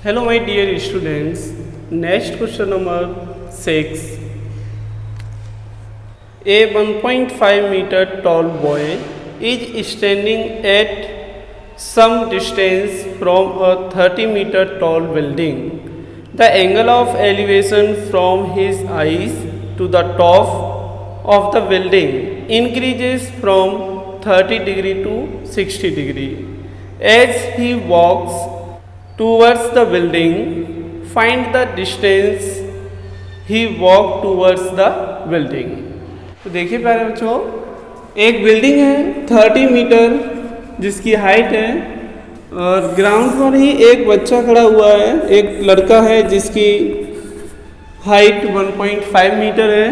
Hello my dear students, next question number 6. A 1.5 meter tall boy is standing at some distance from a 30 meter tall building. The angle of elevation from his eyes to the top of the building increases from 30 degree to 60 degree. As he walks towards the building, find the distance he walked towards the building. तो देखिए प्यारे बच्चों, एक building है 30 metre जिसकी height है और ground पर ही एक बच्चा खड़ा हुआ है, एक लड़का है जिसकी हाइट 1.5 मीटर है।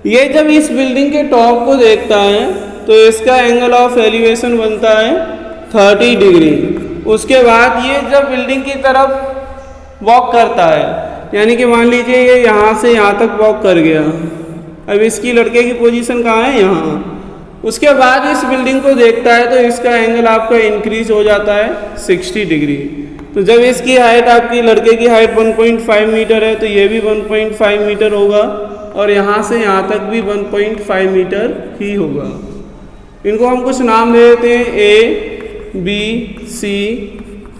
ये जब इस बिल्डिंग के टॉप को देखता है तो इसका एंगल ऑफ एलिवेशन बनता है 30 डिग्री। उसके बाद ये जब बिल्डिंग की तरफ वॉक करता है, यानी कि मान लीजिए ये यहाँ से यहाँ तक वॉक कर गया, अब इसकी लड़के की पोजीशन कहाँ है, यहाँ। उसके बाद इस बिल्डिंग को देखता है तो इसका एंगल आपका इंक्रीज हो जाता है 60 डिग्री। तो जब इसकी हाइट, आपकी लड़के की हाइट 1.5 मीटर है तो ये भी 1.5 मीटर होगा और यहाँ से यहाँ तक भी 1.5 मीटर ही होगा। इनको हम कुछ नाम दे देते हैं, A B C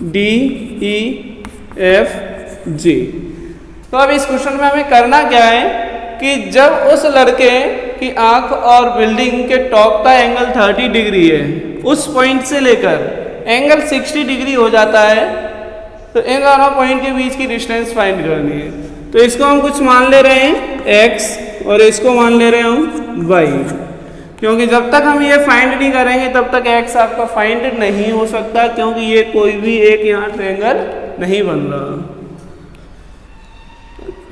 D E F G. तो अब इस क्वेश्चन में हमें करना क्या है कि जब उस लड़के की आंख और बिल्डिंग के टॉप का एंगल 30 डिग्री है, उस पॉइंट से लेकर एंगल 60 डिग्री हो जाता है, तो इन दोनों पॉइंट के बीच की डिस्टेंस फाइंड करनी है। तो इसको हम कुछ मान ले रहे हैं x और इसको मान ले रहे हैं हम y, क्योंकि जब तक हम ये फाइंड नहीं करेंगे तब तक x आपका फाइंड नहीं हो सकता, क्योंकि ये कोई भी एक यहाँ ट्रायंगल नहीं बन रहा।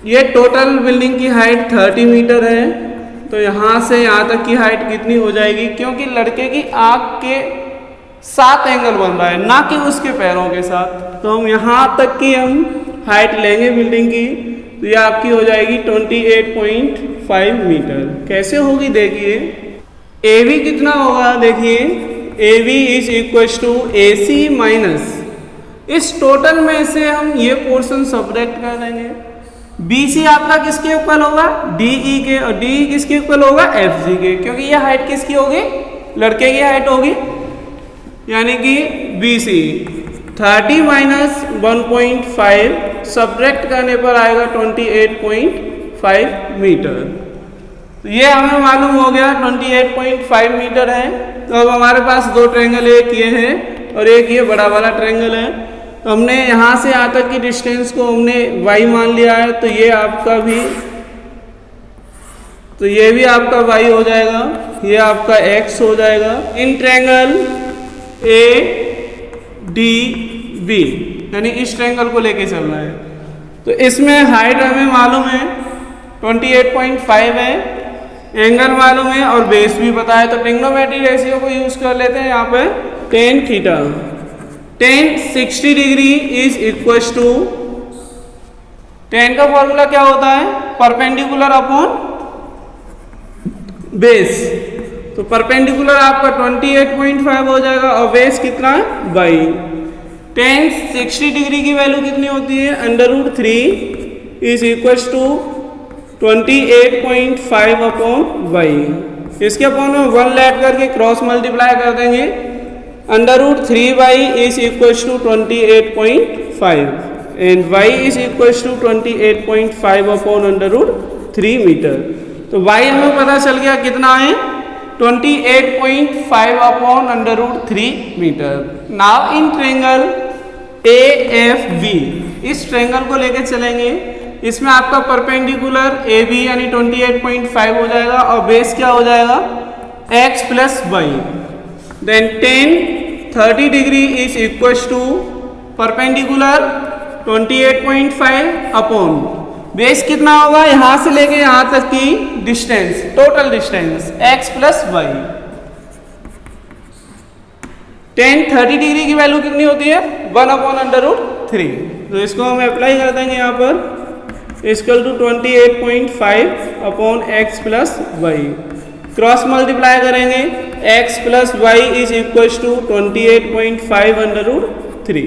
ये टोटल बिल्डिंग की हाइट 30 मीटर है, तो यहाँ से यहाँ तक की हाइट कितनी हो जाएगी, क्योंकि लड़के की आँख के साथ एंगल बन रहा है, ना कि उसके पैरों के साथ। तो हम यहाँ तक की हम हाइट लेंगे बिल्डिंग की, तो ये आपकी हो जाएगी 28.5 मीटर। कैसे होगी देखिए, ए वी कितना होगा, देखिए A V is equal to A C minus, इस टोटल में से हम ये पोर्शन सब्ट्रैक्ट कर देंगे। बी सी आपका किसके इक्वल होगा, डी ई के, और डी ई किसके इक्वल होगा, एफ जी के, क्योंकि ये हाइट किसकी होगी, लड़के की हाइट होगी, यानी कि बी सी 30 माइनस 1.5 सब्ट्रैक्ट करने पर आएगा 28.5 मीटर। तो ये हमें मालूम हो गया 28.5 मीटर है। तो अब हमारे पास दो ट्रायंगल, एक ये है और एक ये बड़ा वाला ट्रायंगल है। तो हमने यहाँ से यहाँ तक की डिस्टेंस को हमने y मान लिया है, तो ये आपका भी, तो ये भी आपका y हो जाएगा, ये आपका x हो जाएगा। In triangle A D B, यानी इस ट्रायंगल को लेके चल रहा है। तो इसमें हाइट हमें मालूम है 28.5 है, एंगल मालूम है और बेस भी पता है। तो ट्रिग्नोमेट्रिक रेशियो को यूज कर लेते हैं यहाँ पे, tan theta, tan 60 degree is equal to, tan का फॉर्मूला क्या होता है, परपेंडिकुलर अपॉन बेस। तो परपेंडिकुलर आपका 28.5 हो जाएगा और बेस कितना है, बाई। tan 60 डिग्री की वैल्यू कितनी होती है, √3 is equal to 28.5 upon y. इसके अपॉन में 1 ऐड करके क्रॉस मल्टीप्लाई कर देंगे, √3y is equal to 28.5 and y is equal to 28.5 upon √3 metre. तो y हमें पता चल गया कितना है, 28.5 upon √3 metre. Now in triangle AFV, इस ट्रायंगल को लेकर चलेंगे, इसमें आपका परपेंडिकुलर ए बी यानी 28.5 हो जाएगा और बेस क्या हो जाएगा, x plus y. Then tan 30 degree is equal to perpendicular 28.5 upon base कितना होगा, यहाँ से लेके यहाँ तक की distance, total distance x plus y. tan 30 degree की वैल्यू कितनी होती है, 1 अपॉन √3। तो इसको हम अप्लाई कर देंगे यहाँ पर, equal to 28.5 upon x plus y. Cross multiply करेंगे, x plus y is equal to 28.5 √3।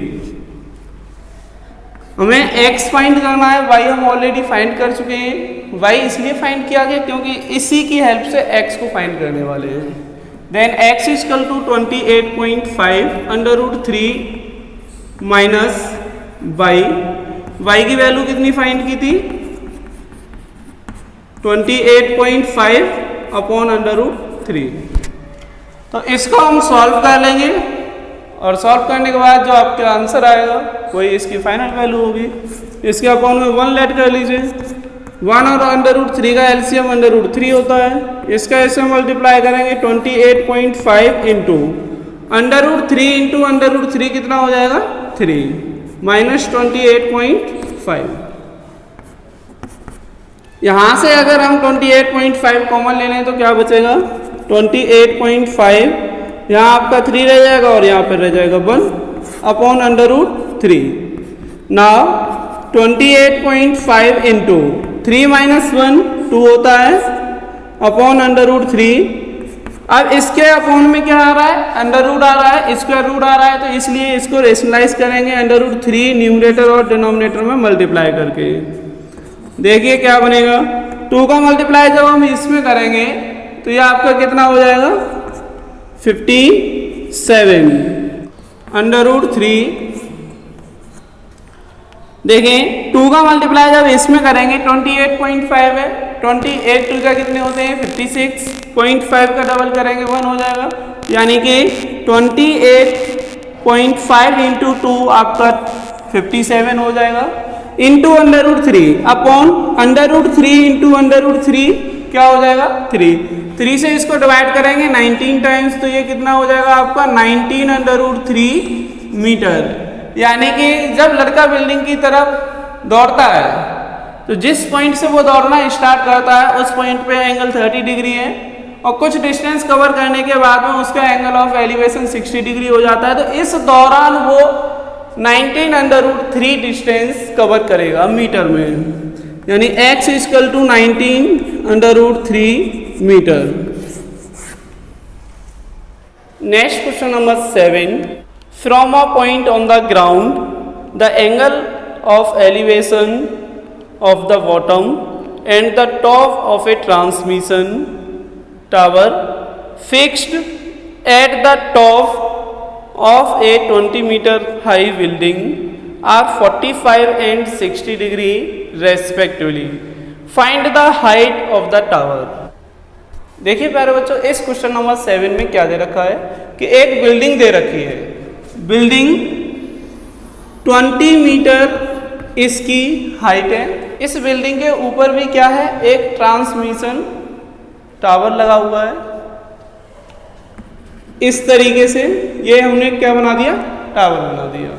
हमें x फाइंड करना है, y हम ऑलरेडी फाइंड कर चुके हैं। y इसलिए फाइंड किया गया क्योंकि इसी की हेल्प से x को फाइंड करने वाले हैं। Then x equal to 28.5 under root 3 minus y की वैल्यू कितनी फाइंड की थी? 28.5 अपॉन अंडर रूट 3। तो इसको हम सॉल्व कर लेंगे और सॉल्व करने के बाद जो आपका आंसर आएगा वही इसकी फाइनल वैल्यू होगी। इसके अपॉन में 1 लेट कर लीजिए। 1 और अंडर रूट 3 का एलसीएम अंडर रूट 3 होता है। इसका ऐसे मल्टीप्लाई करेंगे 28.5 into under root 3 into under root 3 कितना हो जाएगा? 3 माइनस 28.5। यहाँ से अगर हम 28.5 कॉमन ले लें तो क्या बचेगा? 28.5 यहाँ आपका 3 रह जाएगा और यहाँ पर रह जाएगा 1 upon under root 3। Now 28.5 into 3 minus 1 2 होता है अपॉन अंडर रूट 3। अब इसके अपॉन में क्या आ रहा है? अंडर रूट आ रहा है, स्क्वायर रूट आ रहा है, तो इसलिए इसको रेशनलाइज करेंगे अंडर रूट 3 न्यूमरेटर और डिनोमिनेटर में मल्टीप्लाई करके। देखिए क्या बनेगा, 2 का मल्टीप्लाई जब हम इसमें करेंगे तो ये आपका कितना हो जाएगा? 57 अंडर रूट 3। देखें 2 का मल्टीप्लाई जब इसमें करेंगे 28.5 है, 28 2 का कितने होते हैं? 56.5 का डबल करेंगे 1 हो जाएगा, यानी कि 28.5 इंटू 2 आपका 57 हो जाएगा into under root 3 upon under root 3 into under root 3 क्या हो जाएगा? 3 से इसको डिवाइड करेंगे 19 टाइम्स, तो ये कितना हो जाएगा आपका? 19 अंडर रूट 3 मीटर। यानी कि जब लड़का बिल्डिंग की तरफ दौड़ता है तो जिस पॉइंट से वो दौड़ना स्टार्ट करता है उस पॉइंट पे एंगल 30 डिग्री है और कुछ डिस्टेंस कवर करने के बाद में उसका एंगल ऑफ एलिवेशन 60 डिग्री हो जाता है। तो इस दौरान वो 19 अंडर रूट 3 डिस्टेंस कवर करेगा मीटर में, यानी x equal to 19 under root 3 metre. Next question number 7, from a point on the ground the angle of elevation of the bottom and the top of a transmission tower fixed at the top of a 20 meter high building are 45 and 60 degree respectively. Find the height of the tower. देखिए प्यारे बच्चों, इस question number 7 में क्या दे रखा है कि एक बिल्डिंग दे रखी है। बिल्डिंग 20 मीटर इसकी हाइट है। इस बिल्डिंग के ऊपर भी क्या है? एक ट्रांसमिशन टावर लगा हुआ है। इस तरीके से ये हमने क्या बना दिया? टावर बना दिया।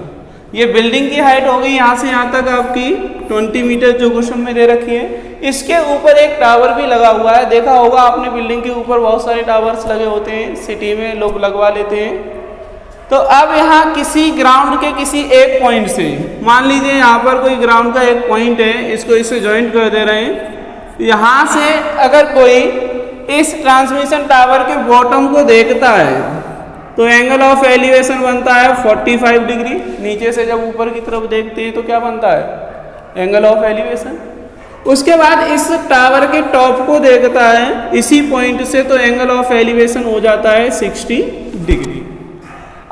ये बिल्डिंग की हाइट हो गई यहाँ से यहाँ तक आपकी 20 मीटर जो क्वेश्चन में दे रखी है। इसके ऊपर एक टावर भी लगा हुआ है। देखा होगा आपने बिल्डिंग के ऊपर बहुत सारे टावर्स लगे होते हैं, सिटी में लोग लगवा लेते हैं। तो अब यहाँ किसी ग्राउंड के किसी एक पॉइंट से, मान लीजिए यहाँ पर कोई ग्राउंड का एक पॉइंट है, इसको इससे ज्वाइंट कर दे रहे हैं। यहाँ से अगर कोई इस ट्रांसमिशन टावर के बॉटम को देखता है तो एंगल ऑफ एलिवेशन बनता है 45 डिग्री। नीचे से जब ऊपर की तरफ देखते हैं तो क्या बनता है? Angle of elevation. उसके बाद इस टावर के टॉप को देखता है इसी पॉइंट से, तो एंगल ऑफ एलिवेशन हो जाता है 60 डिग्री।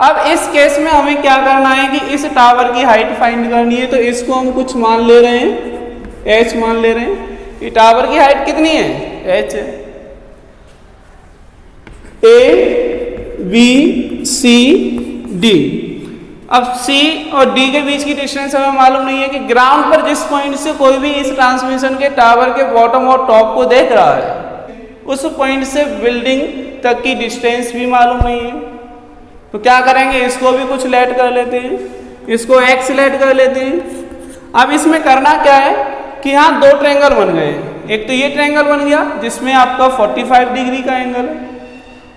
अब इस केस में हमें क्या करना है कि इस टावर की हाइट फाइंड करनी है। तो इसको हम कुछ मान ले रहे हैं, h मान ले रहे हैं। ये टावर की हाइट कितनी है? h है। A B C D। अब C और D के बीच की डिस्टेंस हमें मालूम नहीं है कि ग्राउंड पर जिस पॉइंट से कोई भी इस ट्रांसमिशन के टावर के बॉटम और टॉप को देख रहा है उस पॉइंट से बिल्डिंग तक की डिस्टेंस भी मालूम नहीं है। तो क्या करेंगे? इसको भी कुछ लेट कर लेते हैं, इसको x लेट कर लेते हैं। अब इसमें करना क्या है कि यहाँ दो ट्रायंगल बन गए। एक तो ये ट्रायंगल बन गया जिसमें आपका 45 डिग्री का एंगल है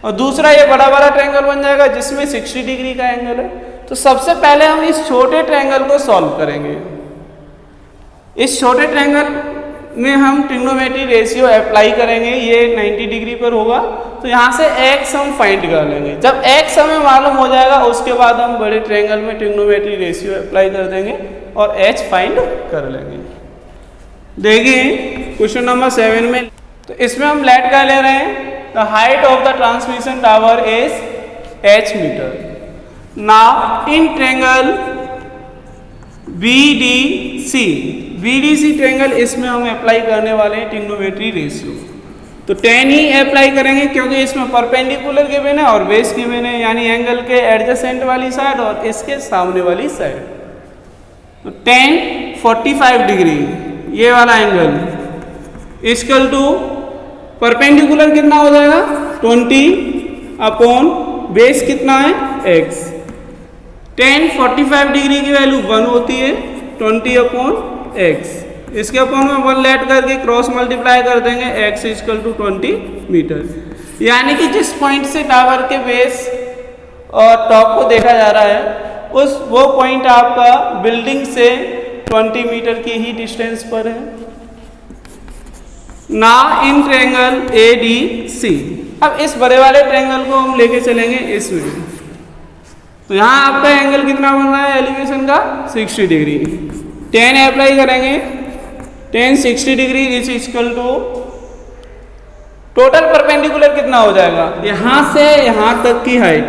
और दूसरा ये बड़ा वाला ट्रायंगल बन जाएगा जिसमें 60 डिग्री का एंगल है। तो सबसे पहले हम इस छोटे ट्रायंगल को सॉल्व करेंगे। इस छोटे ट्रायंगल में हम ट्रिग्नोमेट्री रेशियो अप्लाई करेंगे। ये 90 डिग्री पर होगा तो यहाँ से x हम फाइंड कर लेंगे। जब x हमें मालूम हो जाएगा उसके बाद हम बड़े ट्रायंगल में ट्रिग्नोमेट्री रेशियो अप्लाई कर देंगे और h फाइंड कर लेंगे। देखिए क्वेश्चन नंबर 7 में, तो इसमें हम लेट क्या ले रहे हैं, the height of the transmission tower is h metre. Now in triangle BDC triangle, इसमें हम अप्लाई करने वाले हैं ट्रिग्नोमेट्री रेशियो। तो 10 ही अप्लाई करेंगे क्योंकि इसमें परपेंडिकुलर गिवन है और बेस गिवन है, यानी एंगल के एडजेसेंट वाली साइड और इसके सामने वाली साइड। तो 10 45 डिग्री ये वाला एंगल इक्वल टू परपेंडिकुलर कितना हो जाएगा 20 अपॉन बेस कितना है x। 10 45 डिग्री की वैल्यू 1 होती है, 20 अपॉन x, इसके अपॉन में 1 लेट करके क्रॉस मल्टीप्लाई कर देंगे, x इक्वल टू 20 मीटर। यानी कि जिस पॉइंट से टावर के बेस और टॉप को देखा जा रहा है वो पॉइंट आपका बिल्डिंग से 20 मीटर की ही डिस्टेंस पर है। नाउ इन ट्रायंगल ADC, अब इस बड़े वाले ट्रायंगल को हम लेके चलेंगे इसमें। तो यहाँ आपका एंगल कितना बन रहा है एलिवेशन का 60 डिग्री। 10 अप्लाई करेंगे, 10 60 degree is equal to total perpendicular कितना हो जाएगा, यहाँ से यहाँ तक की हाइट,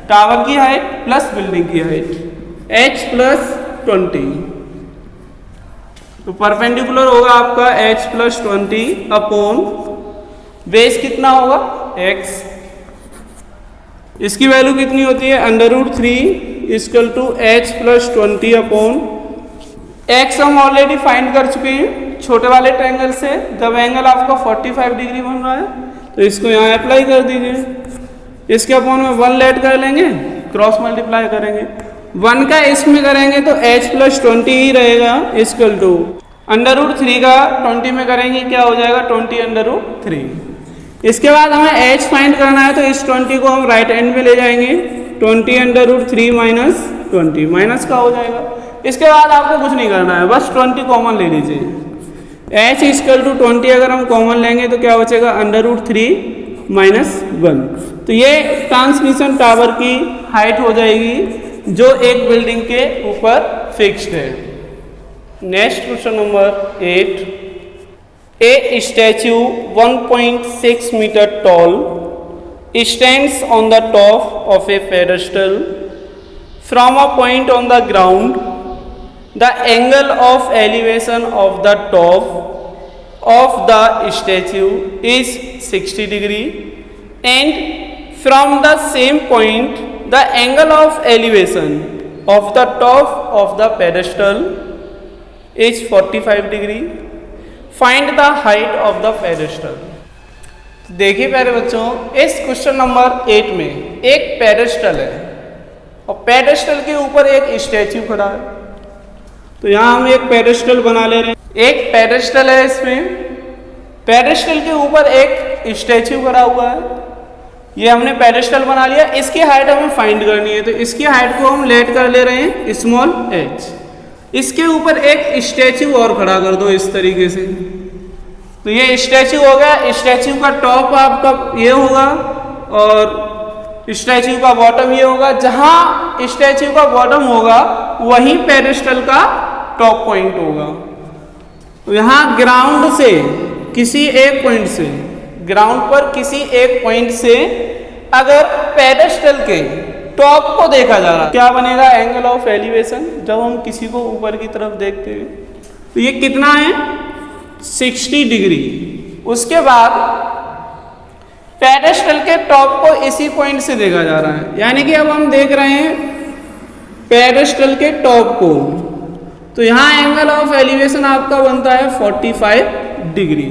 टावर की हाइट प्लस बिल्डिंग की हाइट, h प्लस 20। तो परपेंडिकुलर होगा आपका h प्लस 20 अपॉन बेस कितना होगा x, इसकी वैल्यू कितनी होती है √3 equal to h plus 20 upon x। हम ऑलरेडी फाइंड कर चुके हैं छोटे वाले ट्रायंगल से, जब एंगल आपका 45 डिग्री बन रहा है तो इसको यहाँ अप्लाई कर दीजिए, इसके अपॉन में 1 लेट कर लेंगे, क्रॉस मल्टीप्लाई करेंगे, 1 का इसमें करेंगे तो h प्लस 20 ही रहेगा इक्वल टू √3 का 20 में करेंगे क्या हो जाएगा 20 √3। इसके बाद हमें h फाइंड करना है, तो इस 20 को हम राइट हैंड में ले जाएंगे, 20 √3 माइनस 20 माइनस का हो जाएगा। इसके बाद आपको कुछ नहीं करना है, बस 20 कॉमन ले लीजिए, h इक्वल टू 20 अगर हम कॉमन लेंगे तो क्या बचेगा √3 माइनस 1। तो ये ट्रांसमिशन टावर की हाइट हो जाएगी जो एक बिल्डिंग के ऊपर फिक्स्ड है। Next question number 8, a statue 1.6 meter tall stands on the top of a pedestal from a point on the ground. The angle of elevation of the top of the statue is 60 degree, and from the same point the angle of elevation of the top of the pedestal is 45 degree. Find the height of the pedestal. देखिए प्यारे बच्चों, इस question number 8 में एक pedestal है और pedestal के ऊपर एक स्टैच्यू खड़ा है। तो यहाँ हम एक पेडेस्टल बना ले रहे हैं, एक पेडेस्टल है, इसमें पेडेस्टल के ऊपर एक स्टैच्यू खड़ा हुआ है। ये हमने पेडेस्टल बना लिया, इसकी हाइट हमें फाइंड करनी है, तो इसकी हाइट को हम लेट कर ले रहे हैं स्मॉल h। इसके ऊपर एक स्टैच्यू और खड़ा कर दो इस तरीके से, तो ये स्टैच्यू हो गया। स्टैच्यू का टॉप आपका ये होगा और स्टैच्यू का बॉटम ये होगा। जहां स्टैच्यू का बॉटम होगा वहीं पेडेस्टल का टॉप पॉइंट होगा। तो यहाँ ग्राउंड से किसी एक पॉइंट से, ग्राउंड पर किसी एक पॉइंट से अगर पेडेस्टल के टॉप को देखा जा रहा, क्या बनेगा एंगल ऑफ एलिवेशन जब हम किसी को ऊपर की तरफ देखते हैं। तो ये कितना है 60 डिग्री। उसके बाद पेडेस्टल के टॉप को इसी पॉइंट से देखा जा रहा है, यानी कि अब हम देख रहे हैं पेडेस्टल के टॉप को। तो यहाँ एंगल ऑफ एलिवेशन आपका बनता है 45 डिग्री।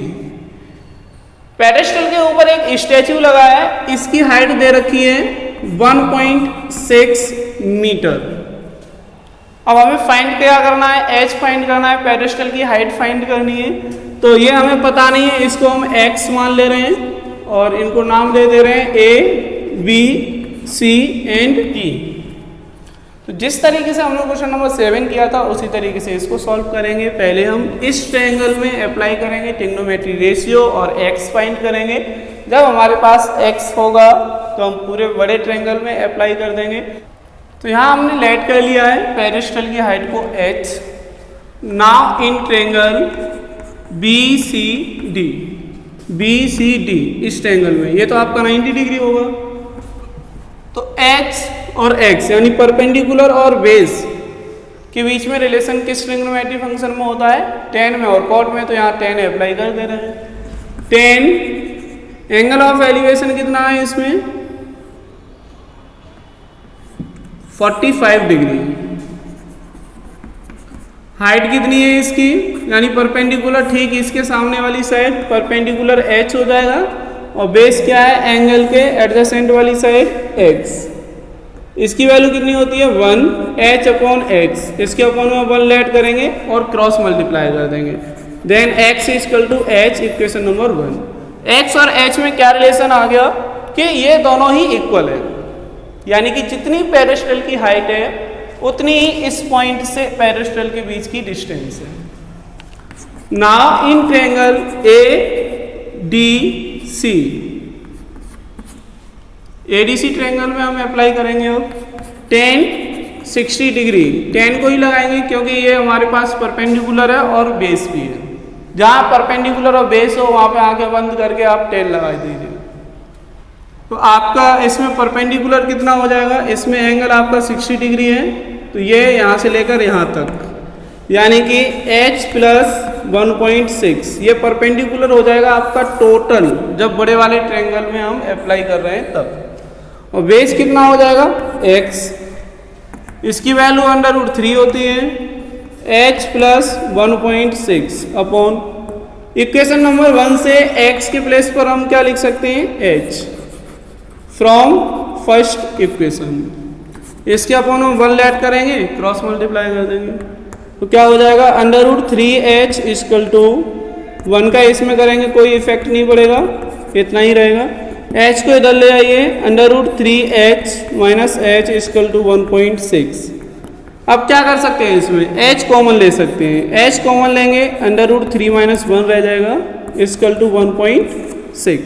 पेडेस्टल के ऊपर एक स्टैच्यू लगा है, इसकी हाइट दे रखी है 1.6 मीटर। अब हमें फाइंड क्या करना है, h फाइंड करना है, पेडेस्टल की हाइट फाइंड करनी है। तो ये हमें पता नहीं है, इसको हम x मान ले रहे हैं और इनको नाम दे रहे हैं A, B, C and D। तो जिस तरीके से हमने क्वेश्चन नंबर 7 किया था उसी तरीके से इसको सॉल्व करेंगे। पहले हम इस ट्रायंगल में अप्लाई करेंगे ट्रिग्नोमेट्री रेशियो और x फाइंड करेंगे। जब हमारे पास x होगा तो हम पूरे बड़े ट्रायंगल में अप्लाई कर देंगे। तो यहाँ हमने लेट कर लिया है पेरिस्टल की हाइट को h। Now in triangle BCD इस ट्रायंगल में ये तो आपका 90 डिग्री होगा, तो h और x यानी परपेंडिकुलर और बेस के बीच में रिलेशन किस ट्रिग्नोमेट्री फंक्शन में होता है, tan में और cot में, तो यहाँ tan अप्लाई कर दे रहे हैं। tan एंगल ऑफ एलिवेशन कितना है इसमें 45 डिग्री। हाइट कितनी है इसकी, यानी परपेंडिकुलर ठीक इसके सामने वाली साइड परपेंडिकुलर h हो जाएगा, और बेस क्या है एंगल के एडजेसेंट वाली साइड x। इसकी वैल्यू कितनी होती है 1 h अपॉन x, इसके अपॉन में 1 लेट करेंगे और क्रॉस मल्टीप्लाई कर देंगे, then x equal to h, equation number 1। x और h में क्या रिलेशन आ गया कि ये दोनों ही इक्वल है, यानी कि जितनी पेरिस्टल की हाइट है उतनी ही इस पॉइंट से पेरिस्टल के बीच की डिस्टेंस है। Now in triangle ADC triangle में हम अप्लाई करेंगे अब tan 60 डिग्री, tan को ही लगाएंगे क्योंकि ये हमारे पास परपेंडिकुलर है और बेस भी है। जहाँ परपेंडिकुलर और बेस हो वहाँ पे आंखें बंद करके आप tan लगा दीजिए, तो आपका इसमें परपेंडिकुलर कितना हो जाएगा, इसमें एंगल आपका 60 डिग्री है, तो ये यहाँ से लेकर यहाँ तक, यानी कि h प्लस 1.6 ये परपेंडिकुलर हो जाएगा आपका टोटल, जब बड़े वाले ट्रायंगल में हम अप्लाई कर रहे हैं तब। और बेस कितना हो जाएगा x, इसकी वैल्यू √3 होती है h plus 1.6 upon equation number 1 से x के प्लेस पर हम क्या लिख सकते हैं h फ्रॉम फर्स्ट इक्वेशन, इसके अपॉन हम 1 लेट करेंगे क्रॉस मल्टीप्लाई कर देंगे, तो क्या हो जाएगा √3h इक्वल टू 1 का इसमें करेंगे कोई इफेक्ट नहीं पड़ेगा, इतना ही रहेगा। h को इधर ले आइए √3h minus h equal to 1.6। अब क्या कर सकते हैं इसमें h कॉमन ले सकते हैं, h कॉमन लेंगे √3 माइनस 1 रह जाएगा equal to 1.6।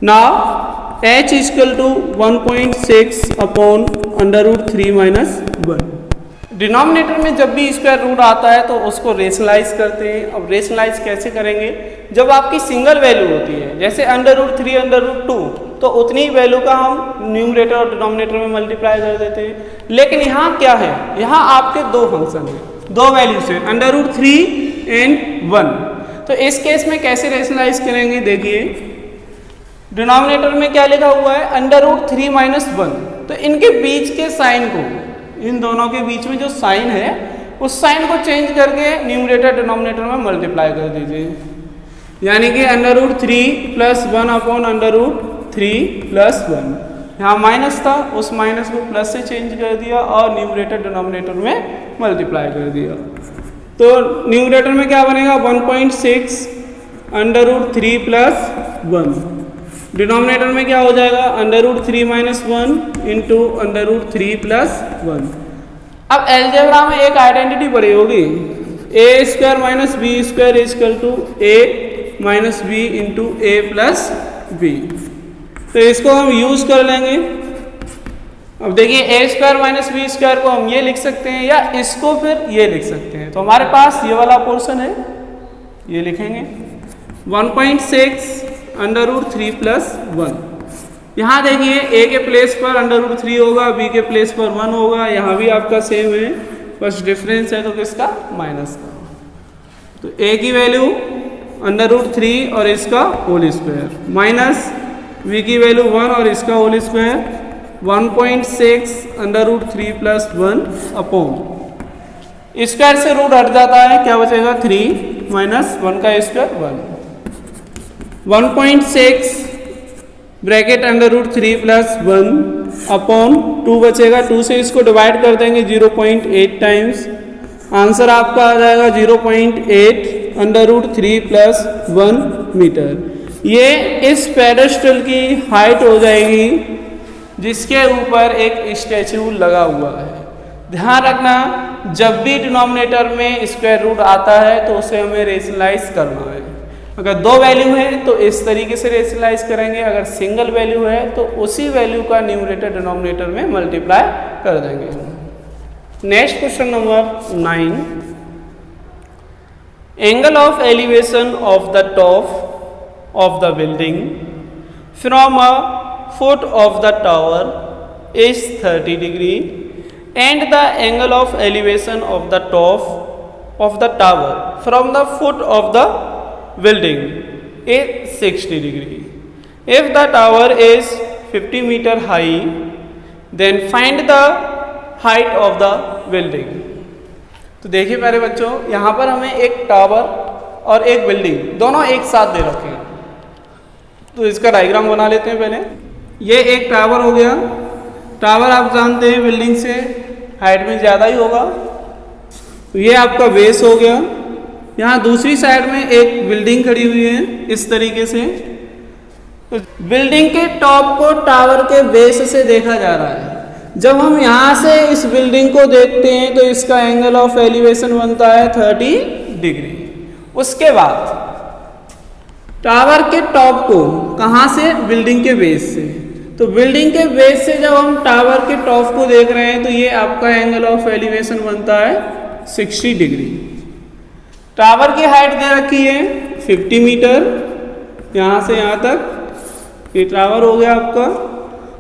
Now h equal to 1.6 upon √3 minus 1। Denominator में जब भी स्क्वायर रूट आता है तो उसको रेशनलाइज करते हैं। अब रेशनलाइज कैसे करेंगे, जब आपकी सिंगल वैल्यू होती है जैसे √3 √2 तो उतनी ही वैल्यू का हम न्यूमरेटर और डिनोमिनेटर में मल्टीप्लाई कर देते हैं। लेकिन यहाँ क्या है, यहाँ आपके दो फंक्शन हैं, दो वैल्यूज हैं √3 एंड 1, तो इस केस में कैसे रेशनलाइज करेंगे, देखिए डिनोमिनेटर में क्या लिखा हुआ है √3 माइनस 1, तो इनके बीच के साइन को, इन दोनों के बीच में जो साइन है उस साइन को चेंज करके न्यूमरेटर डिनोमिनेटर में मल्टीप्लाई कर दीजिए, यानी कि √3 प्लस 1 अपॉन √3 प्लस 1, यहाँ माइनस था उस माइनस को प्लस से चेंज कर दिया और न्यूमरेटर डिनोमिनेटर में मल्टीप्लाई कर दिया, तो न्यूमरेटर में क्या बनेगा 1.6 √3 प्लस 1, डिनोमिनेटर में क्या हो जाएगा √3 माइनस 1 इंटू √3 प्लस 1। अब अलजेब्रा में एक आइडेंटिटी पड़ी होगी a² minus b² equal to a minus b into a plus b, तो इसको हम यूज कर लेंगे। अब देखिए a² माइनस b² को हम ये लिख सकते हैं या इसको फिर ये लिख सकते हैं, तो हमारे पास ये वाला पोर्शन है, ये लिखेंगे 1.6 √3 प्लस 1। यहाँ देखिए a के प्लेस पर √3 होगा, b के प्लेस पर 1 होगा, यहाँ भी आपका सेम है, बस डिफरेंस है तो किसका माइनस का, तो a की वैल्यू √3 और इसका होल स्क्वायर माइनस v की वैल्यू 1 और इसका whole square 1.6 √3 plus 1 upon square से रूट हट जाता है, क्या बचेगा 3 माइनस 1 का स्क्वायर 1, 1.6 ब्रैकेट √3 प्लस 1 अपॉन 2 बचेगा, 2 से इसको डिवाइड कर देंगे 0.8 टाइम्स, आंसर आपका आ जाएगा 0.8 √3 प्लस 1 मीटर। ये इस पेडेस्टल की हाइट हो जाएगी जिसके ऊपर एक स्टैचू लगा हुआ है। ध्यान रखना जब भी डिनोमिनेटर में स्क्वायर रूट आता है तो उसे हमें रेशनलाइज करना है, अगर दो वैल्यू है तो इस तरीके से रेशनलाइज करेंगे, अगर सिंगल वैल्यू है तो उसी वैल्यू का न्यूमरेटर डिनोमिनेटर में मल्टीप्लाई कर देंगे। Next question number 9, angle of elevation of the top of the building from a foot of the tower is 30 degree and the angle of elevation of the top of the tower from the foot of the building is 60 degree. If the tower is 50 meter high, then find the height of the building. तो देखिए प्यारे बच्चों, यहाँ पर हमें एक tower और एक बिल्डिंग दोनों एक साथ दे रखे हैं, तो इसका डायग्राम बना लेते हैं पहले। ये एक टावर हो गया, टावर आप जानते हैं बिल्डिंग से हाइट में ज़्यादा ही होगा, तो ये आपका बेस हो गया। यहाँ दूसरी साइड में एक बिल्डिंग खड़ी हुई है इस तरीके से, तो बिल्डिंग के टॉप को टावर के बेस से देखा जा रहा है। जब हम यहाँ से इस बिल्डिंग को देखते हैं तो इसका एंगल ऑफ एलिवेशन बनता है 30 डिग्री। उसके बाद टावर के टॉप को कहाँ से, बिल्डिंग के बेस से, तो बिल्डिंग के बेस से जब हम टावर के टॉप को देख रहे हैं तो ये आपका एंगल ऑफ एलिवेशन बनता है 60 डिग्री। टावर की हाइट दे रखी है 50 मीटर, यहाँ से यहाँ तक ये टावर हो गया आपका,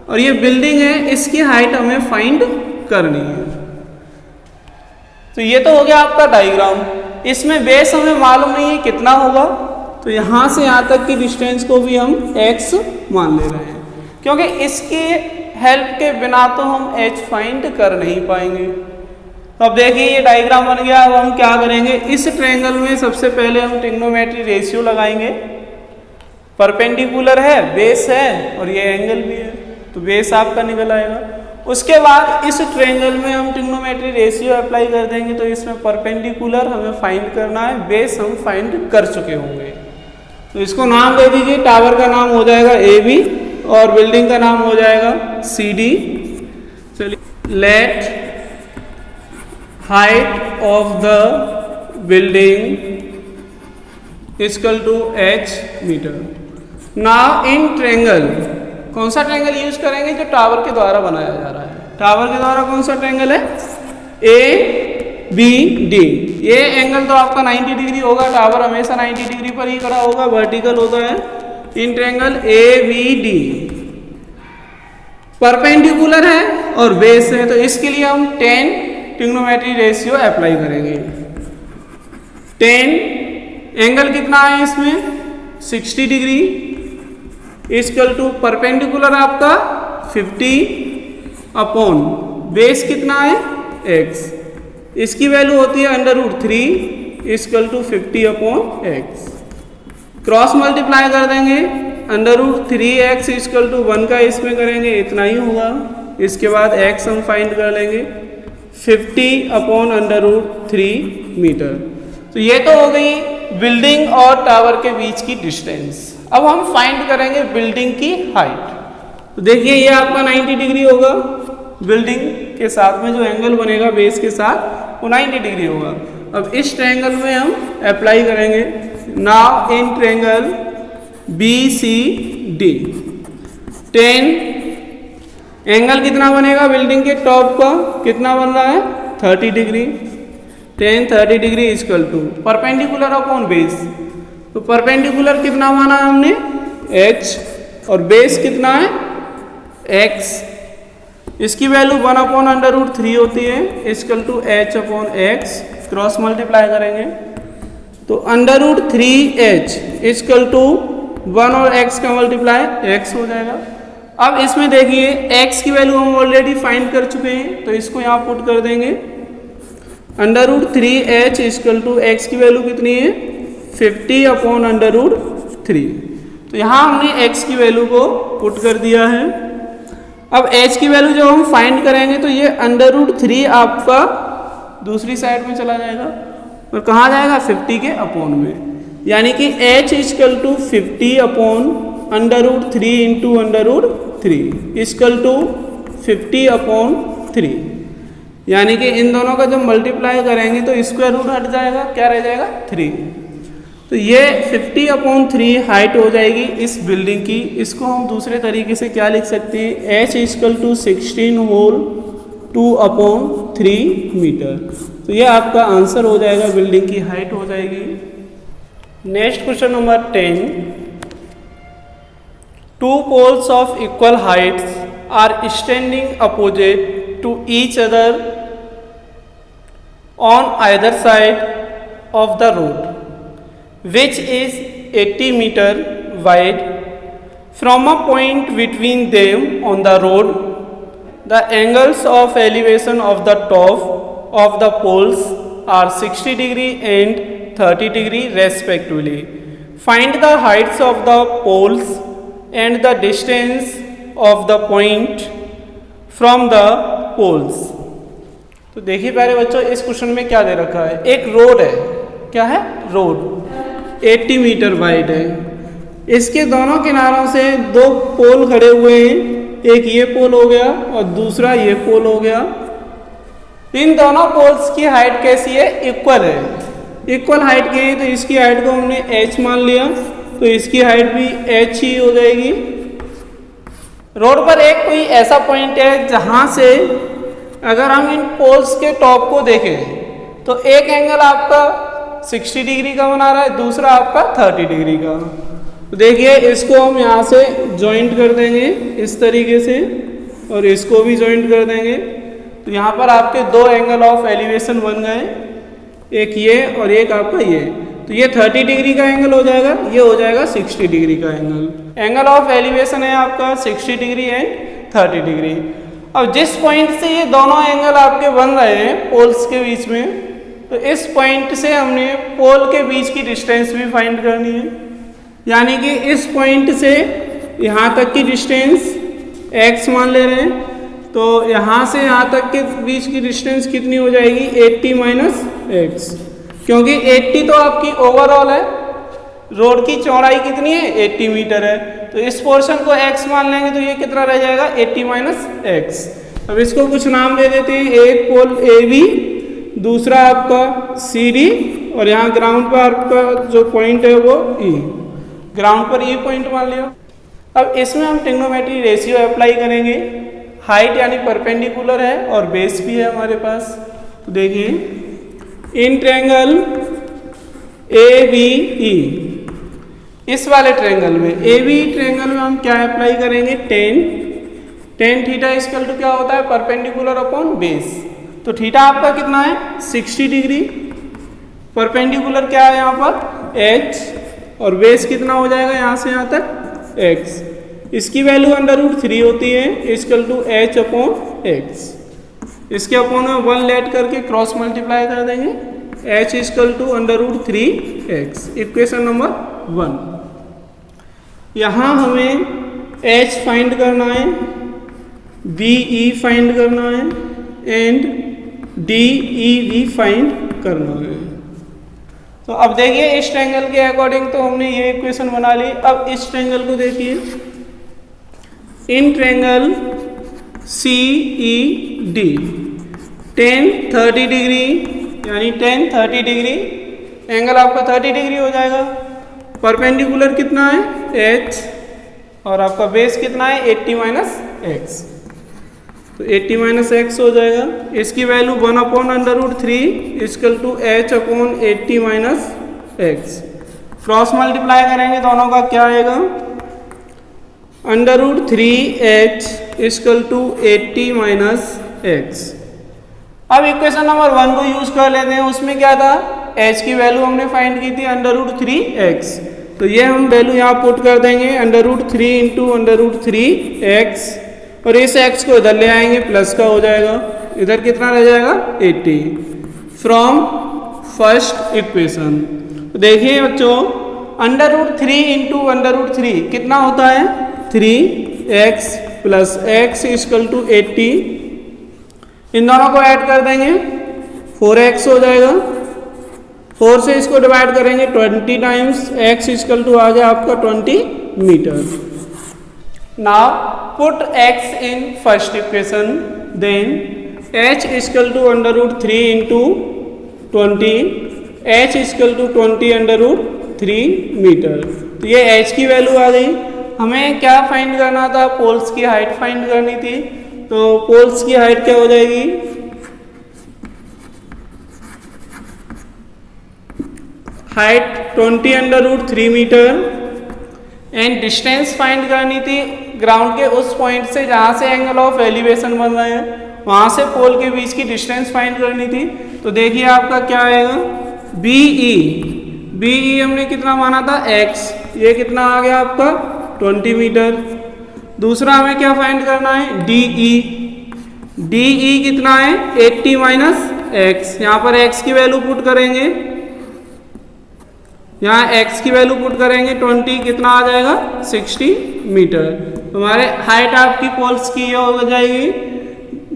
और ये बिल्डिंग है, इसकी हाइट हमें फाइंड करनी है। तो ये तो हो गया आपका डायग्राम। इसमें बेस हमें मालूम नहीं है कितना होगा, तो यहाँ से यहाँ तक की डिस्टेंस को भी हम x मान ले रहे हैं, क्योंकि इसकी हेल्प के बिना तो हम h फाइंड कर नहीं पाएंगे। तो अब देखिए ये डायग्राम बन गया। अब हम क्या करेंगे, इस ट्रायंगल में सबसे पहले हम ट्रिग्नोमेट्री रेशियो लगाएंगे। परपेंडिकुलर है, बेस है और ये एंगल भी है, तो बेस आपका निकल आएगा। उसके बाद इस ट्रायंगल में हम ट्रिग्नोमेट्री रेशियो अप्लाई कर देंगे, तो इसमें परपेंडिकुलर हमें फाइंड करना है, बेस हम फाइंड कर चुके होंगे। तो इसको नाम दे दीजिए, टावर का नाम हो जाएगा AB और बिल्डिंग का नाम हो जाएगा CD। चलिए, let height of the building equal to h metre. Now in triangle, कौन सा ट्रायंगल यूज करेंगे, जो टावर के द्वारा बनाया जा रहा है। टावर के द्वारा कौन सा ट्रायंगल है, ABD। ये एंगल तो आपका 90 डिग्री होगा, टावर हमेशा 90 डिग्री पर ही खड़ा होगा, वर्टिकल होता है। इन ट्रायंगल ABD परपेंडिकुलर है और बेस है, तो इसके लिए हम 10 ट्रिग्नोमेट्री रेशियो अप्लाई करेंगे। 10 एंगल कितना है इसमें, 60 डिग्री, इक्वल टू परपेंडिकुलर आपका 50 अपॉन बेस कितना है x, इसकी वैल्यू होती है √3 equal to 50 upon x। Cross multiply कर देंगे, √3x इक्वल टू 1 का इसमें करेंगे, इतना ही होगा। इसके बाद x हम फाइंड कर लेंगे 50 अपॉन √3 मीटर। तो ये तो हो गई बिल्डिंग और टावर के बीच की डिस्टेंस। अब हम फाइंड करेंगे बिल्डिंग की हाइट। तो देखिए ये आपका 90 डिग्री होगा, बिल्डिंग के साथ में जो एंगल बनेगा बेस के साथ वो 90 डिग्री होगा। अब इस ट्रायंगल में हम अप्लाई करेंगे। Now in triangle BCD 10 angle कितना बनेगा, बिल्डिंग के टॉप का कितना बन रहा है 30 degree. 10 30 degree equal to perpendicular upon base, तो परपेंडिकुलर कितना माना हमने h और बेस कितना है x। इसकी वैल्यू 1 अपॉन √3 होती है equal to h upon x। Cross multiply करेंगे तो √3h इक्वल टू 1 और x का मल्टीप्लाई x हो जाएगा। अब इसमें देखिए x की वैल्यू हम ऑलरेडी फाइंड कर चुके हैं, तो इसको यहाँ पुट कर देंगे। √3h इक्वल टू x की वैल्यू कितनी है 50 अपॉन √3। तो यहाँ हमने x की वैल्यू को पुट कर दिया है। अब h की वैल्यू जब हम फाइंड करेंगे तो ये √3 आपका दूसरी साइड में चला जाएगा और कहाँ जाएगा 50 के अपॉन में, यानी कि h equal to 50 upon √3 into √3 equal to 50 upon 3, यानी कि इन दोनों का जब मल्टीप्लाई करेंगे तो स्क्वायर रूट हट जाएगा, क्या रह जाएगा 3। तो ये 50/3 हाइट हो जाएगी इस बिल्डिंग की। इसको हम दूसरे तरीके से क्या लिख सकते हैं, h = 16 होल 2/3 मीटर। तो ये आपका आंसर हो जाएगा, बिल्डिंग की हाइट हो जाएगी। Next question number 10, 2 poles of equal heights are standing opposite to each other on either side of the road, which is 80 meter wide. From a point between them on the road, the angles of elevation of the top of the poles are 60 degree and 30 degree respectively. Find the heights of the poles and the distance of the point from the poles. तो देखिए प्यारे बच्चों, इस question में क्या दे रखा है, एक रोड है, क्या है, रोड 80 मीटर वाइड है। इसके दोनों किनारों से 2 पोल खड़े हुए हैं, एक ये पोल हो गया और दूसरा ये पोल हो गया। इन दोनों पोल्स की हाइट कैसी है, इक्वल है, इक्वल हाइट की है। तो इसकी हाइट को हमने h मान लिया, तो इसकी हाइट भी h ही हो जाएगी। रोड पर एक कोई ऐसा पॉइंट है जहां से अगर हम इन पोल्स के टॉप को देखें तो एक एंगल आपका 60 डिग्री का बना रहा है, दूसरा आपका 30 डिग्री का। तो देखिए इसको हम यहाँ से जॉइंट कर देंगे इस तरीके से, और इसको भी जॉइंट कर देंगे। तो यहाँ पर आपके 2 एंगल ऑफ एलिवेशन बन गए, एक ये और एक आपका ये। तो ये 30 डिग्री का एंगल हो जाएगा, ये हो जाएगा 60 डिग्री का एंगल। एंगल ऑफ एलिवेशन है आपका 60 डिग्री एंड 30 डिग्री। अब जिस पॉइंट से ये दोनों एंगल आपके बन रहे हैं पोल्स के बीच में, तो इस पॉइंट से हमने पोल के बीच की डिस्टेंस भी फाइंड करनी है। यानी कि इस पॉइंट से यहाँ तक की डिस्टेंस x मान ले रहे हैं, तो यहाँ से यहाँ तक के बीच की डिस्टेंस कितनी हो जाएगी, 80 - x, क्योंकि 80 तो आपकी ओवरऑल है, रोड की चौड़ाई कितनी है, 80 मीटर है। तो इस पोर्शन को x मान लेंगे तो ये कितना रह जाएगा, 80 - x। अब इसको कुछ नाम दे देते हैं, एक पोल AB, दूसरा आपका CD, और यहाँ ग्राउंड पर आपका जो पॉइंट है वो E, ग्राउंड पर E पॉइंट मान लिया। अब इसमें हम ट्रिग्नोमेट्री रेशियो अप्लाई करेंगे। हाइट यानी परपेंडिकुलर है और बेस भी है हमारे पास। तो देखिए इन ट्रायंगल ABE, इस वाले ट्रायंगल में ABE ट्रायंगल में हम क्या अप्लाई करेंगे, tan थीटा इक्वल टू क्या होता है, परपेंडिकुलर अपॉन बेस। तो थीटा आपका कितना है, 60 डिग्री, परपेंडिकुलर क्या है यहाँ पर h, और बेस कितना हो जाएगा यहाँ से यहाँ तक x। इसकी वैल्यू √3 होती है, इक्वल टू h/x। इसके अपॉन में 1 लेट करके क्रॉस मल्टीप्लाई कर देंगे, h equal to √3x, equation number 1। यहाँ हमें h फाइंड करना है, BE फाइंड करना है एंड DE भी फाइंड करना है। तो अब देखिए इस ट्रायंगल के अकॉर्डिंग तो हमने ये इक्वेशन बना ली। अब इस ट्रायंगल को देखिए, in triangle CED tan 30 degree, यानी tan 30 डिग्री, एंगल आपका 30 डिग्री हो जाएगा। परपेंडिकुलर कितना है, h, और आपका बेस कितना है, 80 - x। तो 80 - x हो जाएगा। इसकी value 1/√3 equal to h/80 - x। Cross multiply करेंगे दोनों का, क्या आएगा, √3h इक्वल टू 80 - x। अब इक्वेशन नंबर 1 को यूज कर लेते हैं। उसमें क्या था, h की वैल्यू हमने फाइंड की थी √3x, तो ये हम वैल्यू यहाँ पुट कर देंगे, √3 × √3x, और इस x को इधर ले आएंगे, प्लस का हो जाएगा, इधर कितना रह जाएगा, 80 फ्रॉम फर्स्ट इक्वेशन। तो देखिए बच्चों, √3 × √3 कितना होता है, 3x + x इक्वल टू 80। इन दोनों को ऐड कर देंगे, 4x हो जाएगा। 4 से इसको डिवाइड करेंगे 20 टाइम्स, x इक्वल टू आ गया आपका 20 metre. Now put x in first equation, then h equal to √3 × 20, h equal to 20 √3, 3 metre. तो ये h की वैल्यू आ गई। हमें क्या फाइंड करना था, पोल्स की हाइट फाइंड करनी थी। तो पोल्स की हाइट क्या हो जाएगी, height 20√3 metre and distance find करनी थी ग्राउंड के उस पॉइंट से जहाँ से एंगल ऑफ एलिवेशन बन रहे हैं, वहाँ से पोल के बीच की डिस्टेंस फाइंड करनी थी। तो देखिए आपका क्या आएगा, BE हमने कितना माना था x, ये कितना आ गया आपका 20 मीटर। दूसरा हमें क्या फाइंड करना है, DE कितना है 80 माइनस x। यहाँ पर x की वैल्यू पुट करेंगे, यहाँ x की वैल्यू पुट करेंगे 20, कितना आ जाएगा 60 मीटर। हमारे हाइट आपकी पोल्स की ये हो जाएगी,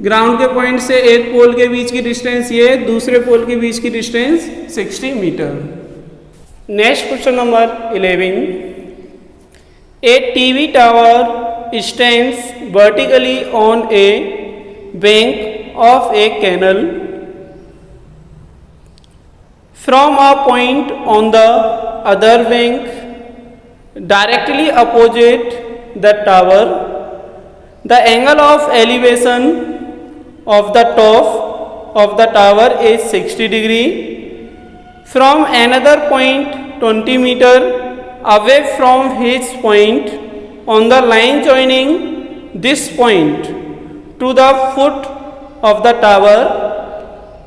ग्राउंड के पॉइंट से एक पोल के बीच की डिस्टेंस ये, दूसरे पोल के बीच की distance 60 metre. Next question number 11, a TV tower stands vertically on a bank of a canal from a point on the other bank directly opposite the tower. The angle of elevation of the top of the tower is 60 degree. From another point 20 meter away from his point on the line joining this point to the foot of the tower,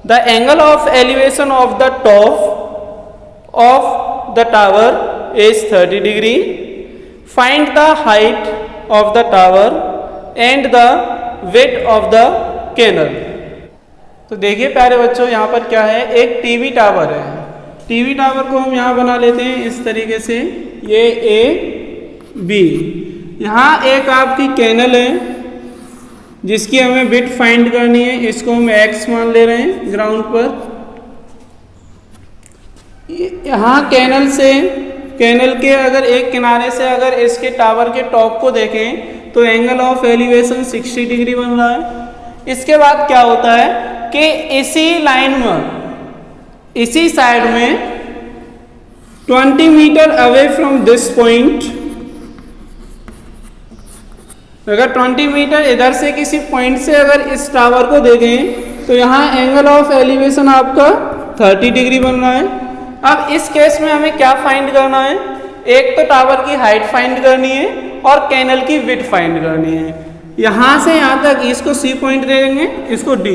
the angle of elevation of the top of the tower is 30 degree. Find the height of the tower and the width of the canal. तो देखिए प्यारे बच्चों, यहाँ पर क्या है, एक TV tower है। टीवी टावर को हम यहाँ बना लेते हैं इस तरीके से, ये A B। यहाँ एक आपकी कैनल है जिसकी हमें विड्थ फाइंड करनी है, इसको हम x मान ले रहे हैं ग्राउंड पर। यहाँ कैनल के अगर एक किनारे से अगर इसके टावर के टॉप को देखें तो एंगल ऑफ एलिवेशन 60 डिग्री बन रहा है। इसके बाद क्या होता है कि इसी लाइन में, इसी साइड में 20 metre away from this point, अगर 20 मीटर इधर से किसी पॉइंट से अगर इस टावर को देखें तो यहाँ एंगल ऑफ एलिवेशन आपका 30 डिग्री बन रहा है। अब इस केस में हमें क्या फाइंड करना है, एक तो टावर की हाइट फाइंड करनी है और कैनल की विड्थ फाइंड करनी है। यहाँ से यहाँ तक इसको C पॉइंट दे देंगे, इसको D,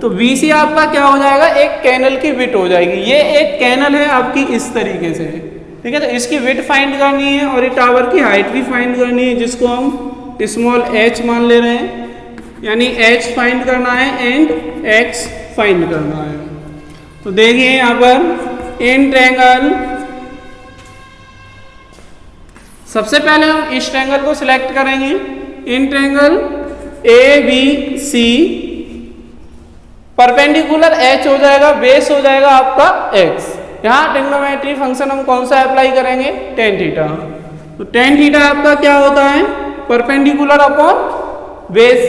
तो BC आपका क्या हो जाएगा, एक कैनल की विड्थ हो जाएगी। ये एक कैनल है आपकी इस तरीके से, ठीक है। तो इसकी विड्थ फाइंड करनी है और ये टावर की हाइट भी फाइंड करनी है, जिसको हम स्मॉल h मान ले रहे हैं, यानी h फाइंड करना है एंड x फाइंड करना है। तो देखिए यहाँ पर इन ट्रायंगल, सबसे पहले हम इस ट्रायंगल को सिलेक्ट करेंगे। इन ट्रायंगल ABC, परपेंडिकुलर h हो जाएगा, बेस हो जाएगा आपका x। यहाँ ट्रिग्नोमेट्री फंक्शन हम कौन सा अप्लाई करेंगे, tan थीटा। तो tan थीटा आपका क्या होता है, परपेंडिकुलर अपॉन बेस।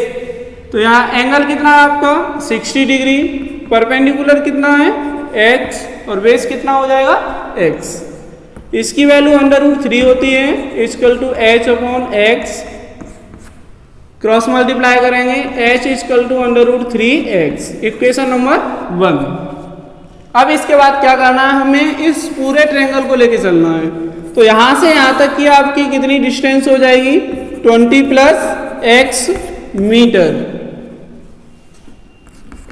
तो यहाँ एंगल कितना है आपका 60 डिग्री, परपेंडिकुलर कितना है x और बेस कितना हो जाएगा x। इसकी वैल्यू √3 होती है, equal to h upon x, cross multiply करेंगे, h equal to √3x, equation number 1। अब इसके बाद क्या करना है, हमें इस पूरे ट्रायंगल को लेके चलना है। तो यहाँ से यहाँ तक की आपकी कितनी डिस्टेंस हो जाएगी, 20 + x metre.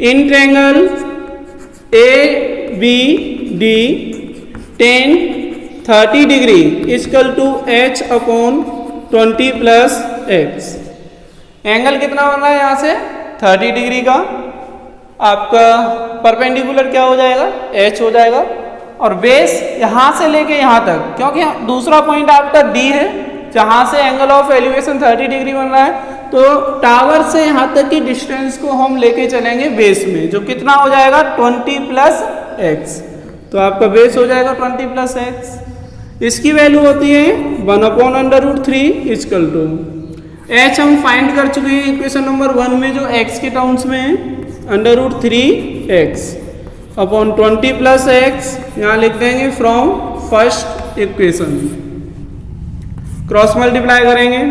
In triangle ABD tan 30 degree equal to h upon 20 + x। Angle कितना बन रहा है यहाँ से 30 डिग्री का, आपका परपेंडिकुलर क्या हो जाएगा h हो जाएगा, और बेस यहाँ से लेके यहाँ तक, क्योंकि दूसरा पॉइंट आपका D है जहाँ से एंगल ऑफ एलिवेशन 30 डिग्री बन रहा है। तो टावर से यहाँ तक की डिस्टेंस को हम लेके चलेंगे बेस में, जो कितना हो जाएगा 20 + x। तो आपका बेस हो जाएगा 20 + x। इसकी वैल्यू होती है 1/√3 इक्वल टू h हम फाइंड कर चुके हैं इक्वेशन नंबर 1 में, जो x के टर्म्स में है, √3x अपॉन 20 + x। यहाँ लिख देंगे from first equation. Cross multiply करेंगे,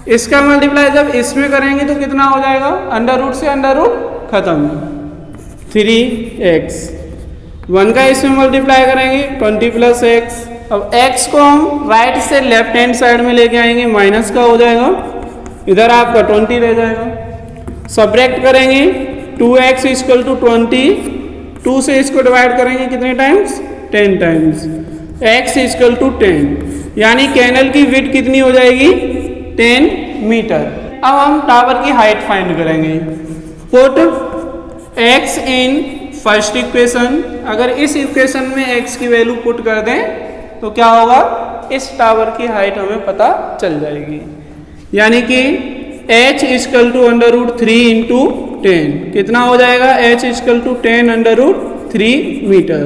इसका मल्टीप्लाई जब इसमें करेंगे तो कितना हो जाएगा, अंडर रूट से अंडर रूट खत्म, 3x। 1 का इसमें मल्टीप्लाई करेंगे 20 प्लस x। अब x को हम राइट से लेफ्ट हैंड साइड में लेके आएंगे, माइनस का हो जाएगा, इधर आपका 20 रह जाएगा। सब्ट्रैक्ट करेंगे 2x इक्वल टू 20, 2 से इसको डिवाइड करेंगे कितने times, 10 times, x equal to 10, यानी कैनल की विड्थ कितनी हो जाएगी, 10 मीटर। अब हम टावर की हाइट फाइंड करेंगे। Put x in first equation, अगर इस इक्वेशन में x की वैल्यू पुट कर दें तो क्या होगा, इस टावर की हाइट हमें पता चल जाएगी, यानी कि h equal to under root 3 into 10 कितना हो जाएगा, h equal to 10 under root 3 metre.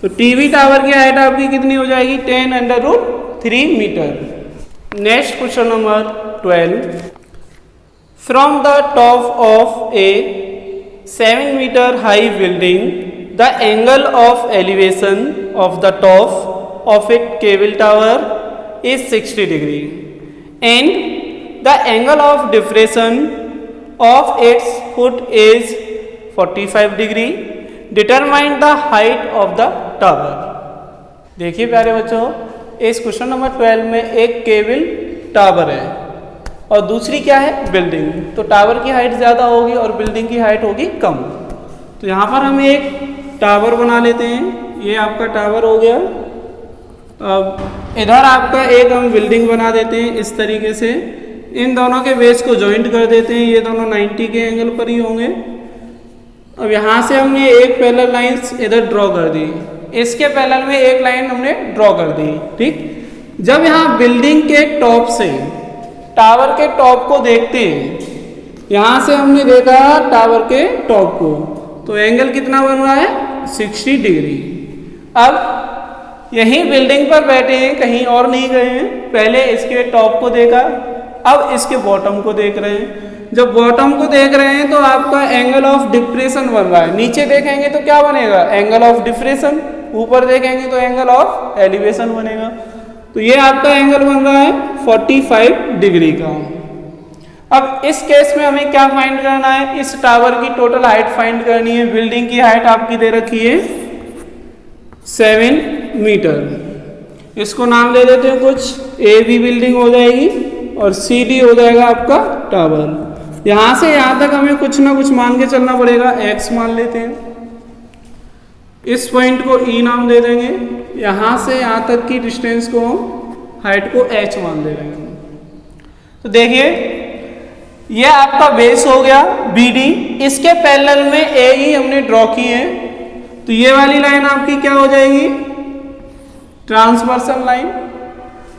तो टीवी टावर की हाइट आपकी कितनी हो जाएगी, 10 under root 3 metre. Next question number 12। From the top of a 7 metre high building, the angle of elevation of the top of a cable tower is 60 degree and the angle of depression of its foot is 45 degree. Determine the height of the tower. देखिए प्यारे बच्चों, इस question number 12 में एक cable tower है और दूसरी क्या है, बिल्डिंग। तो टावर की हाइट ज़्यादा होगी और बिल्डिंग की हाइट होगी कम। तो यहाँ पर हम एक टावर बना लेते हैं, ये आपका टावर हो गया। अब इधर आपका एक हम बिल्डिंग बना देते हैं इस तरीके से, इन दोनों के बेस को जॉइंट कर देते हैं, ये दोनों 90 के एंगल पर ही होंगे। अब यहाँ से हमने एक पैरेलल लाइन इधर ड्रॉ कर दी, इसके पैरेलल में एक लाइन हमने ड्रॉ कर दी, ठीक। जब यहाँ बिल्डिंग के टॉप से टावर के टॉप को देखते हैं, यहाँ से हमने देखा टावर के टॉप को, तो एंगल कितना बन रहा है, 60 डिग्री। अब यही बिल्डिंग पर बैठे हैं, कहीं और नहीं गए हैं, पहले इसके टॉप को देखा, अब इसके बॉटम को देख रहे हैं। जब बॉटम को देख रहे हैं तो आपका एंगल ऑफ डिप्रेशन बन रहा है, नीचे देखेंगे तो क्या बनेगा, एंगल ऑफ डिप्रेशन, ऊपर देखेंगे तो एंगल ऑफ एलिवेशन बनेगा। तो ये आपका एंगल बन रहा है 45 डिग्री का। अब इस केस में हमें क्या फाइंड करना है, इस टावर की टोटल हाइट फाइंड करनी है। बिल्डिंग की हाइट आपकी दे रखी है 7 मीटर, इसको नाम दे देते हैं कुछ, ए बी बिल्डिंग हो जाएगी और सी डी हो जाएगा आपका टावर। यहाँ से यहाँ तक हमें कुछ ना कुछ मान के चलना पड़ेगा, एक्स मान लेते हैं, इस पॉइंट को ई नाम दे देंगे, यहाँ से यहाँ तक की डिस्टेंस को हाइट को एच मान दे देंगे। तो देखिए ये आपका बेस हो गया बी डी, इसके पैरेलल में ए ई हमने ड्रॉ की है, तो ये वाली लाइन आपकी क्या हो जाएगी, ट्रांसवर्सल लाइन।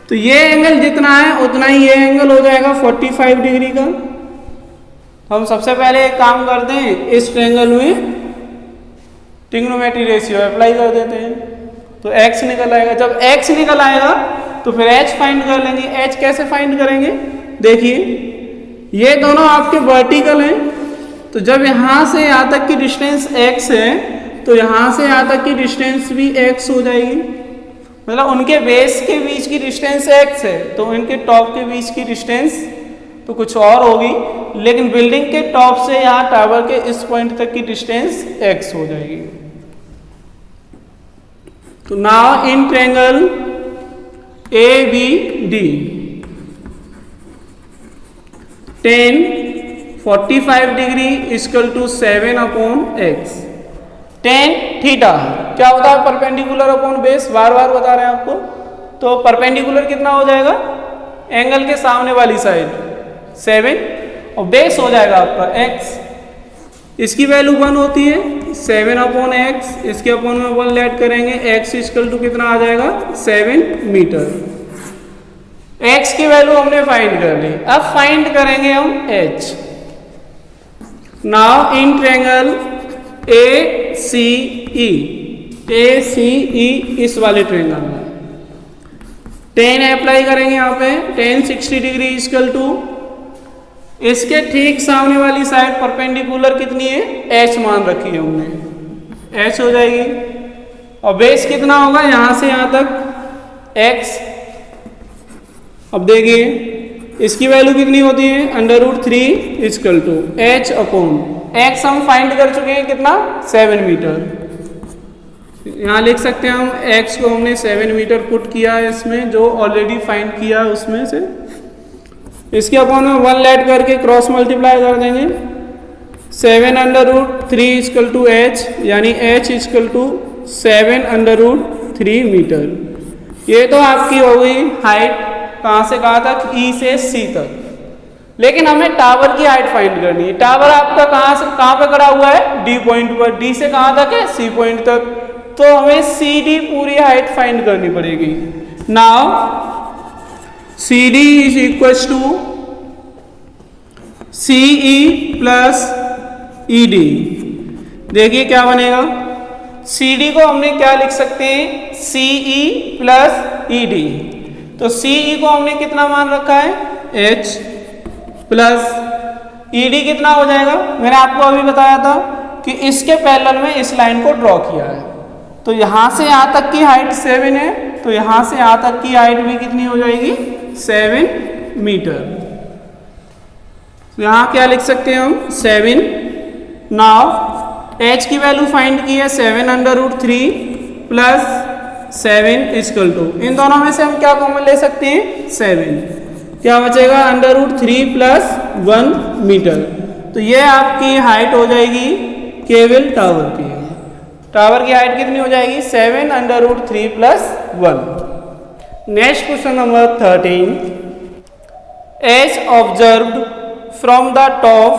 तो ये एंगल जितना है उतना ही ये एंगल हो जाएगा 45 डिग्री का। तो हम सबसे पहले एक काम करते हैं, इस ट्रायंगल में ट्रिग्नोमेट्री रेशियो अप्लाई कर देते हैं, तो x निकल आएगा। जब x निकल आएगा तो फिर h फाइंड कर लेंगे। h कैसे फाइंड करेंगे, देखिए ये दोनों आपके वर्टिकल हैं, तो जब यहाँ से यहाँ तक की डिस्टेंस x है तो यहाँ से यहाँ तक की डिस्टेंस भी x हो जाएगी, मतलब उनके बेस के बीच की डिस्टेंस x है तो इनके टॉप के बीच की डिस्टेंस तो कुछ और होगी, लेकिन बिल्डिंग के टॉप से यहाँ टावर के इस पॉइंट तक की डिस्टेंस x हो जाएगी। तो now in triangle A B D 10 45 degree equal to 7/x। tan theta क्या होता है, परपेंडिकुलर अपॉन बेस, बार बार बता रहे हैं आपको। तो परपेंडिकुलर कितना हो जाएगा, एंगल के सामने वाली साइड 7 और बेस हो जाएगा आपका x। इसकी वैल्यू 1 होती है, 7/x, इसके अपॉन में 1 ऐड करेंगे, x इक्वल टू कितना आ जाएगा 7 मीटर। x की वैल्यू हमने फाइंड कर ली, अब फाइंड करेंगे हम h। Now in triangle A C E इस वाले ट्रायंगल में tan अप्लाई करेंगे यहाँ पे, tan 60 डिग्री इक्वल टू इसके ठीक सामने वाली साइड परपेंडिकुलर कितनी है, h मान रखी है हमने, h हो जाएगी और बेस कितना होगा यहाँ से यहाँ तक x। अब देखिए इसकी वैल्यू कितनी होती है, √3 equal to h upon x हम फाइंड कर चुके हैं कितना, 7 मीटर। यहाँ लिख सकते हैं हम x को हमने 7 मीटर पुट किया है इसमें, जो ऑलरेडी फाइंड किया है उसमें से। इसके अपॉन में 1 ऐड करके क्रॉस मल्टीप्लाई कर देंगे। 7√3 इक्वल टू h, यानी h इक्वल टू 7√3 मीटर। ये तो आपकी हो गई हाइट कहाँ से कहाँ तक, E से C तक। लेकिन हमें टावर की हाइट फाइंड करनी है। टावर आपका कहाँ पे खड़ा हुआ है, D पॉइंट पर। D से कहाँ तक है, C पॉइंट तक। तो हमें CD पूरी हाइट फाइंड करनी पड़ेगी। Now CD is equal to CE plus ED। देखिए क्या बनेगा, CD को हमने क्या लिख सकते हैं, CE प्लस ED। तो CE को हमने कितना मान रखा है, H प्लस ED कितना हो जाएगा, मैंने आपको अभी बताया था कि इसके पैरेलल में इस लाइन को ड्रॉ किया है। तो यहाँ से यहाँ तक की हाइट 7 है, तो यहाँ से यहाँ तक की हाइट भी कितनी हो जाएगी, 7 मीटर। तो यहाँ क्या लिख सकते हैं हम, 7। नाउ H की वैल्यू फाइंड की है 7√3 प्लस 7 इक्वल टू, इन दोनों में से हम क्या कॉमन ले सकते हैं, 7। क्या बचेगा, √3 प्लस 1 मीटर। तो ये आपकी हाइट हो जाएगी केबल टावर की। टावर की हाइट कितनी हो जाएगी, 7√3 plus 1। Next question number 13। As observed from the top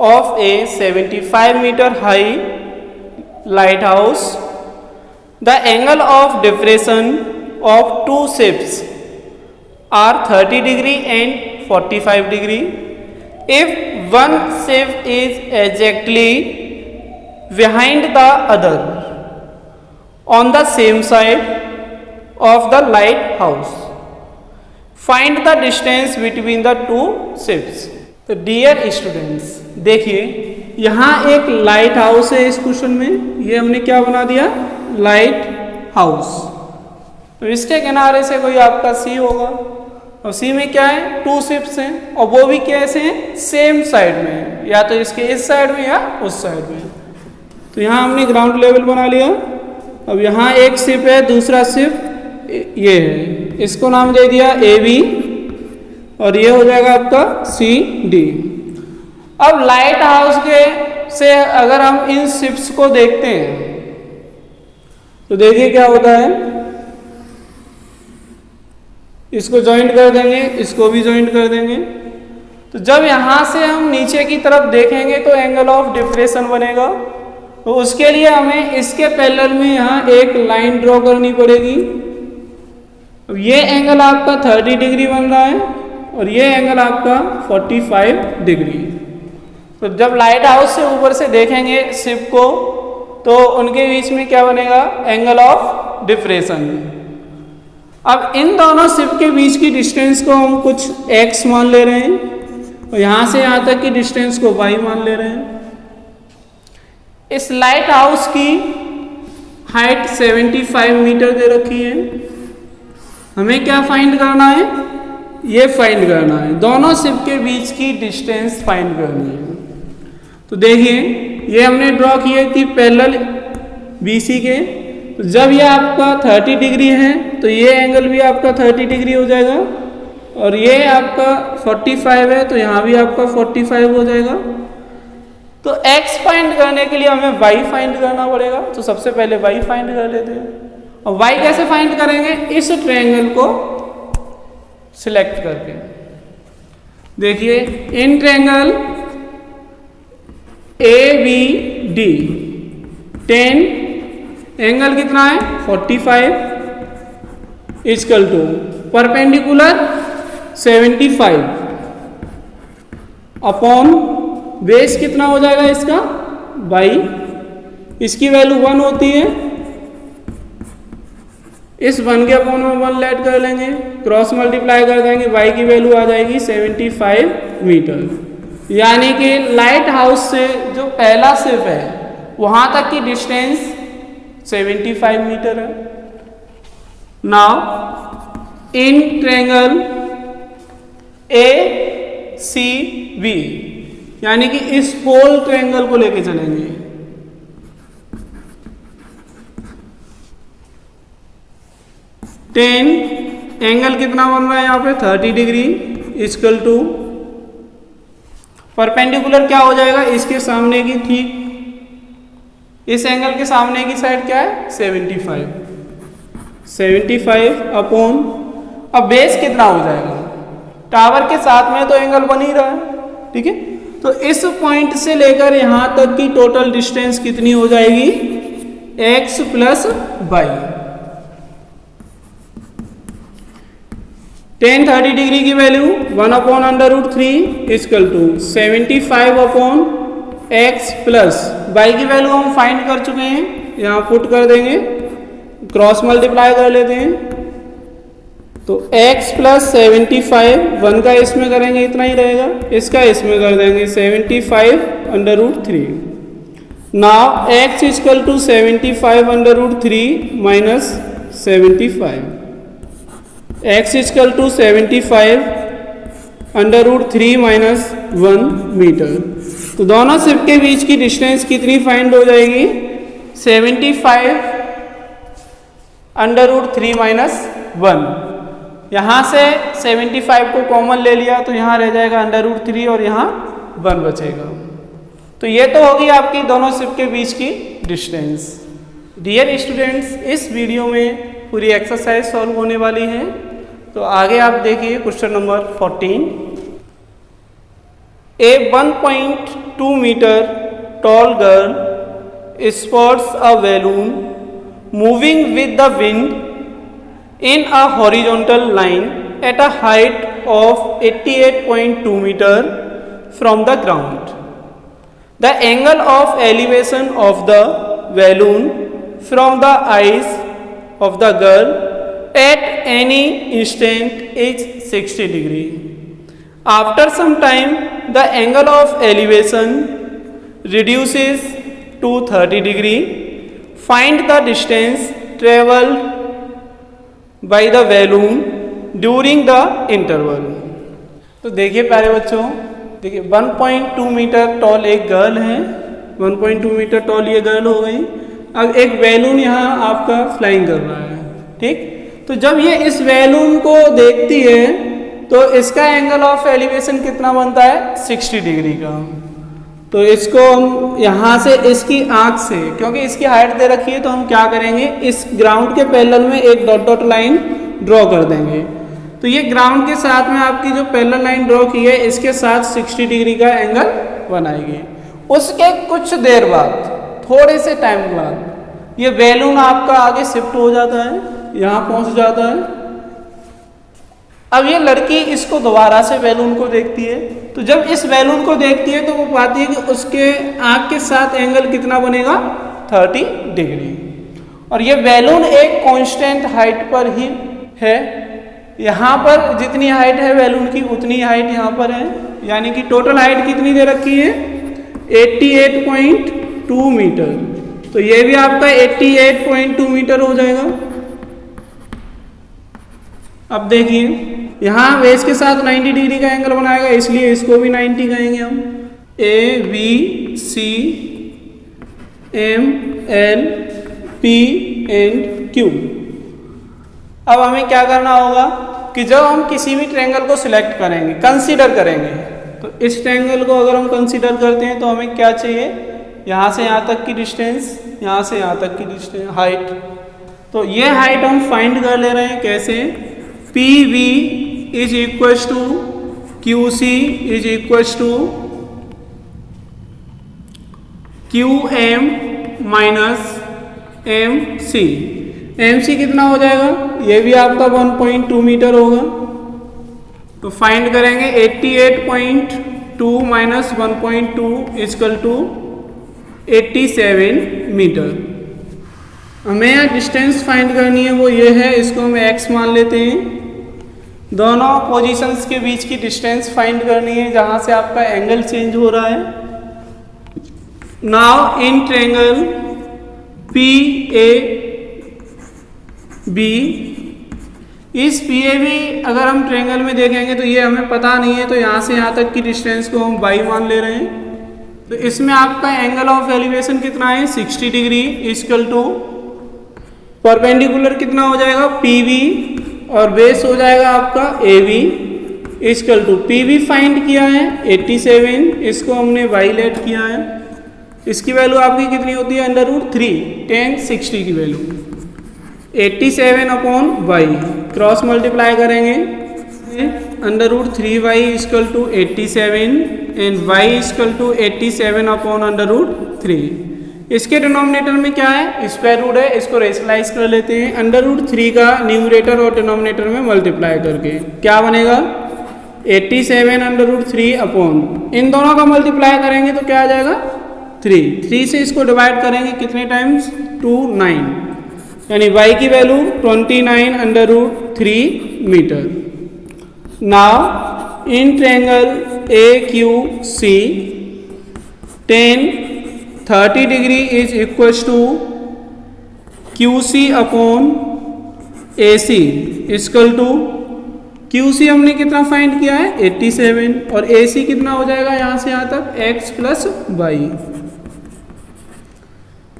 of a 75 metre high lighthouse, the angle of diffraction of two shapes are 30 degree and 45 degree. If one shape is exactly behind the other on the same side of the lighthouse, find the distance between the two shapes. तो dear students, देखिए यहाँ एक light house है इस question में। ये हमने क्या बना दिया, लाइट हाउस। तो इसके किनारे से कोई आपका सी होगा, और सी में क्या है, 2 शिप्स हैं, और वो भी कैसे हैं, सेम साइड में है, या तो इसके इस साइड में या उस साइड में। तो यहाँ हमने ग्राउंड लेवल बना लिया। अब यहाँ एक शिप है, दूसरा शिप ये है, इसको नाम दे दिया AB, और ये हो जाएगा आपका CD। अब लाइट हाउस के से अगर हम इन शिप्स को देखते हैं तो देखिए क्या होता है, इसको ज्वाइंट कर देंगे, इसको भी ज्वाइंट कर देंगे। तो जब यहाँ से हम नीचे की तरफ देखेंगे तो एंगल ऑफ डिफ्रेशन बनेगा। तो उसके लिए हमें इसके पैरेलल में यहाँ एक लाइन ड्रॉ करनी पड़ेगी। अब ये एंगल आपका 30 डिग्री बन रहा है, और ये एंगल आपका 45 डिग्री। तो जब लाइट हाउस से ऊपर से देखेंगे शिप को, तो उनके बीच में क्या बनेगा, एंगल ऑफ डिफ्रेशन। अब इन दोनों शिप के बीच की डिस्टेंस को हम कुछ x मान ले रहे हैं, और यहाँ से यहाँ तक की डिस्टेंस को y मान ले रहे हैं। इस लाइट हाउस की हाइट 75 मीटर दे रखी है। हमें क्या फाइंड करना है, ये फाइंड करना है, दोनों शिप के बीच की डिस्टेंस फाइंड करनी है। तो देखिए ये हमने ड्रॉ किए थी पैरेलल BC के। तो जब ये आपका 30 डिग्री है तो ये एंगल भी आपका 30 डिग्री हो जाएगा, और ये आपका 45 है तो यहाँ भी आपका 45 हो जाएगा। तो x फाइंड करने के लिए हमें y फाइंड करना पड़ेगा। तो सबसे पहले y फाइंड कर लेते हैं। और y कैसे फाइंड करेंगे, इस ट्रायंगल को सिलेक्ट करके। देखिए इन ट्रायंगल ABD 10, एंगल कितना है 45, equal to perpendicular 75 upon base कितना हो जाएगा इसका, बाई, इसकी वैल्यू 1 होती है, इस 1 के अपॉन में 1 ऐड कर लेंगे, क्रॉस मल्टीप्लाई कर देंगे, y की वैल्यू आ जाएगी 75 मीटर। यानी कि लाइट हाउस से जो पहला शिप है वहाँ तक की डिस्टेंस 75 मीटर है। नाउ इन ट्रायंगल ACB, यानी कि इस होल ट्रायंगल को लेके चलेंगे। टेन एंगल कितना बन रहा है यहाँ पे 30 डिग्री इक्वल टू परपेंडिकुलर क्या हो जाएगा इसके सामने की, ठीक इस एंगल के सामने की साइड क्या है 75 अपॉन, अब बेस कितना हो जाएगा, टावर के साथ में तो एंगल बन ही रहा है, ठीक है। तो इस पॉइंट से लेकर यहां तक की टोटल डिस्टेंस कितनी हो जाएगी x plus y। Tan 30 degree की value 1 upon under root 3 equal to 75 upon x plus y की वैल्यू हम फाइंड कर चुके हैं, यहाँ पुट कर देंगे, क्रॉस मल्टीप्लाई कर लेते हैं। तो x प्लस 75, 1 का इसमें करेंगे इतना ही रहेगा, इसका इसमें कर देंगे 75 under root 3। Now x equal to 75 under root 3 minus 75, x equal to 75 under root 3 minus 1 metre. तो दोनों शिप के बीच की डिस्टेंस कितनी फाइंड हो जाएगी 75 अंडर रूट 3 माइनस 1। यहाँ से 75 को कॉमन ले लिया तो यहाँ रह जाएगा अंडर रूट 3 और यहाँ 1 बचेगा। तो ये तो होगी आपकी दोनों शिप के बीच की डिस्टेंस। डियर स्टूडेंट्स, इस वीडियो में पूरी एक्सरसाइज सॉल्व होने वाली है। तो आगे आप देखिए question number 14। A 1.2 metre tall girl spots a balloon moving with the wind in a horizontal line at a height of 88.2 meter from the ground. The angle of elevation of the balloon from the eyes of the girl at any instant is 60 degree. After some time, the angle of elevation reduces to 30 degree. Find the distance traveled by the balloon during the interval. तो देखिए प्यारे बच्चों, देखिए 1.2 metre toll एक girl है, 1.2 metre toll ये girl हो गई। अब एक बैलून यहाँ आपका फ्लाइंग कर रहा है, ठीक। तो जब ये इस बैलून को देखती है तो इसका एंगल ऑफ एलिवेशन कितना बनता है 60 डिग्री का। तो इसको हम यहाँ से इसकी आंख से, क्योंकि इसकी हाइट दे रखी है, तो हम क्या करेंगे इस ग्राउंड के पैरेलल में एक डॉट डॉट लाइन ड्रॉ कर देंगे। तो ये ग्राउंड के साथ में आपकी जो पैरेलल लाइन ड्रॉ की है इसके साथ 60 डिग्री का एंगल बनाएगी। उसके कुछ देर बाद, थोड़े से टाइम बाद, ये बैलून आपका आगे शिफ्ट हो जाता है, यहाँ पहुँच जाता है। अब ये लड़की इसको दोबारा से बैलून को देखती है। तो जब इस बैलून को देखती है तो वो पाती है कि उसके आँख के साथ एंगल कितना बनेगा 30 डिग्री। और ये बैलून एक कांस्टेंट हाइट पर ही है, यहाँ पर जितनी हाइट है बैलून की उतनी हाइट यहाँ पर है, यानी कि टोटल हाइट कितनी दे रखी है 88.2 मीटर। तो ये भी आपका 88.2 मीटर हो जाएगा। अब देखिए यहाँ बेस के साथ 90 डिग्री का एंगल बनाएगा, इसलिए इसको भी 90 कहेंगे हम। A B C M L P and Q। अब हमें क्या करना होगा कि जब हम किसी भी ट्रायंगल को सिलेक्ट करेंगे, कंसीडर करेंगे, तो इस ट्रायंगल को अगर हम कंसीडर करते हैं तो हमें क्या चाहिए, यहाँ से यहाँ तक की डिस्टेंस, यहाँ से यहाँ तक की डिस्टेंस, हाइट। तो ये हाइट हम फाइंड कर ले रहे हैं कैसे, PV is equal to QC is equal to QM minus MC। MC कितना हो जाएगा, ये भी आपका 1.2 मीटर होगा। तो फाइंड करेंगे 88.2 माइनस 1.2 इक्वल टू 87 मीटर। हमें यहाँ डिस्टेंस फाइंड करनी है, वो ये है, इसको हम x मान लेते हैं। दोनों पोजीशंस के बीच की डिस्टेंस फाइंड करनी है जहाँ से आपका एंगल चेंज हो रहा है। Now in triangle PAB। इस PAB अगर हम ट्रायंगल में देखेंगे तो ये हमें पता नहीं है, तो यहाँ से यहाँ तक की डिस्टेंस को हम y मान ले रहे हैं। तो इसमें आपका एंगल ऑफ एलिवेशन कितना है 60 डिग्री इक्वल टू परपेंडिकुलर कितना हो जाएगा PB और बेस हो जाएगा आपका AB equal to PB find किया है 87, इसको हमने y लेट किया है, इसकी वैल्यू आपकी कितनी होती है √3 tan 60 की वैल्यू 87/y क्रॉस मल्टीप्लाई करेंगे √3y equal to 87 and y equal to 87/√3। इसके डिनोमिनेटर में क्या है स्क्वायर रूट है, इसको रेशनलाइज कर लेते हैं √3 का न्यूमरेटर और डिनोमिनेटर में मल्टीप्लाई करके क्या बनेगा 87/3 इन दोनों का मल्टीप्लाई करेंगे तो क्या आ जाएगा 3 से इसको डिवाइड करेंगे कितने टाइम्स 2 9, यानी y की value 29/3 metre. Now in triangle AQC tan 30 degree is equal to QC/AC equal to QC हमने कितना फाइंड किया है 87 और AC कितना हो जाएगा यहाँ से यहाँ तक x + y।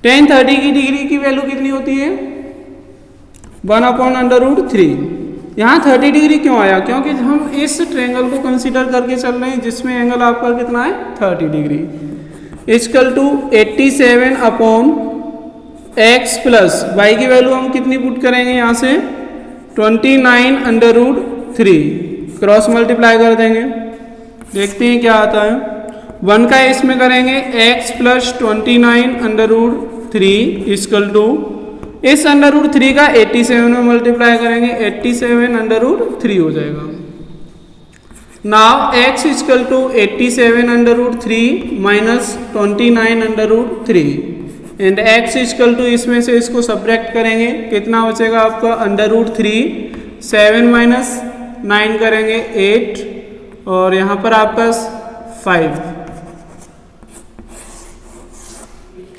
tan 30 की डिग्री की वैल्यू कितनी होती है 1/√3। यहाँ 30 डिग्री क्यों आया, क्योंकि हम इस ट्रायंगल को कंसीडर करके चल रहे हैं जिसमें एंगल आपका कितना है 30 degree equal to 87/x + y की वैल्यू हम कितनी पुट करेंगे यहाँ से 29/3 क्रॉस मल्टीप्लाई कर देंगे, देखते हैं क्या आता है। 1 का इसमें करेंगे x + 29/3 इक्वल टू इस √3 का 87 में मल्टीप्लाई करेंगे 87/3 हो जाएगा। Now x equal to 87/3 minus 29/3 and x equal to इसमें से इसको सब्ट्रैक्ट करेंगे कितना बचेगा आपका √3 7 - 9 करेंगे 8 और यहाँ पर आपका 5।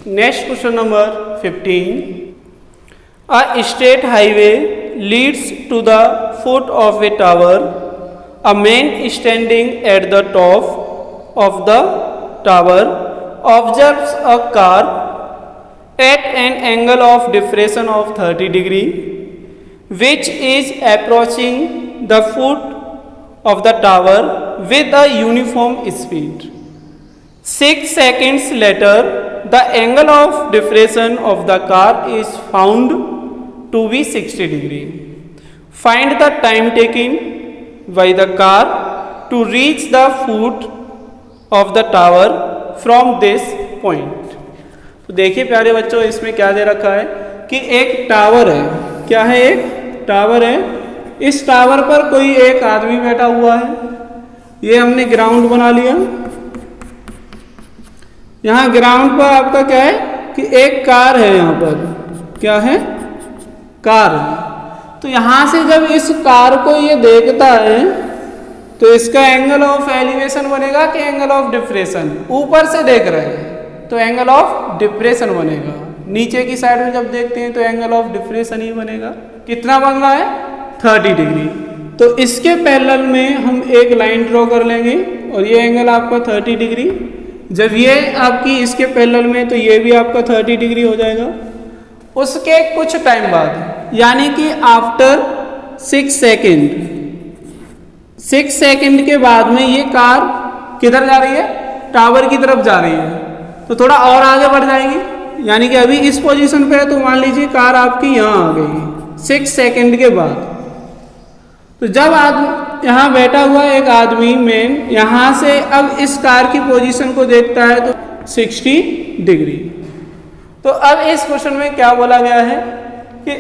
Next question number 15। A state highway leads to the foot of a tower. A man standing at the top of the tower observes a car at an angle of depression of 30 degree, which is approaching the foot of the tower with a uniform speed. 6 seconds later, the angle of depression of the car is found to be 60 degree. Find the time taken by the car to reach the foot of the tower from this point. तो देखिए प्यारे बच्चों इसमें क्या दे रखा है कि एक टावर है, क्या है एक टावर है, इस टावर पर कोई एक आदमी बैठा हुआ है। ये हमने ग्राउंड बना लिया, यहाँ ग्राउंड पर आपका क्या है कि एक कार है, यहाँ पर क्या है कार। तो यहां से जब इस कार को ये देखता है तो इसका एंगल ऑफ एलिवेशन बनेगा कि एंगल ऑफ डिप्रेशन, ऊपर से देख रहे हैं तो एंगल ऑफ डिप्रेशन बनेगा, नीचे की साइड में जब देखते हैं तो एंगल ऑफ डिप्रेशन ही बनेगा। कितना बन रहा है 30 डिग्री। तो इसके पैरेलल में हम एक लाइन ड्रॉ कर लेंगे और ये एंगल आपका 30 डिग्री, जब ये आपकी इसके पैरेलल में तो ये भी आपका 30 डिग्री हो जाएगा। उसके कुछ टाइम बाद यानी कि आफ्टर 6 सेकेंड के बाद में ये कार किधर जा रही है टावर की तरफ जा रही है, तो थोड़ा और आगे बढ़ जाएगी, यानी कि अभी इस पोजीशन पे है तो मान लीजिए कार आपकी यहाँ आ गई 6 सेकेंड के बाद। तो जब यहाँ बैठा हुआ एक आदमी मैन यहाँ से अब इस कार की पोजीशन को देखता है तो 60 डिग्री। तो अब इस क्वेश्चन में क्या बोला गया है कि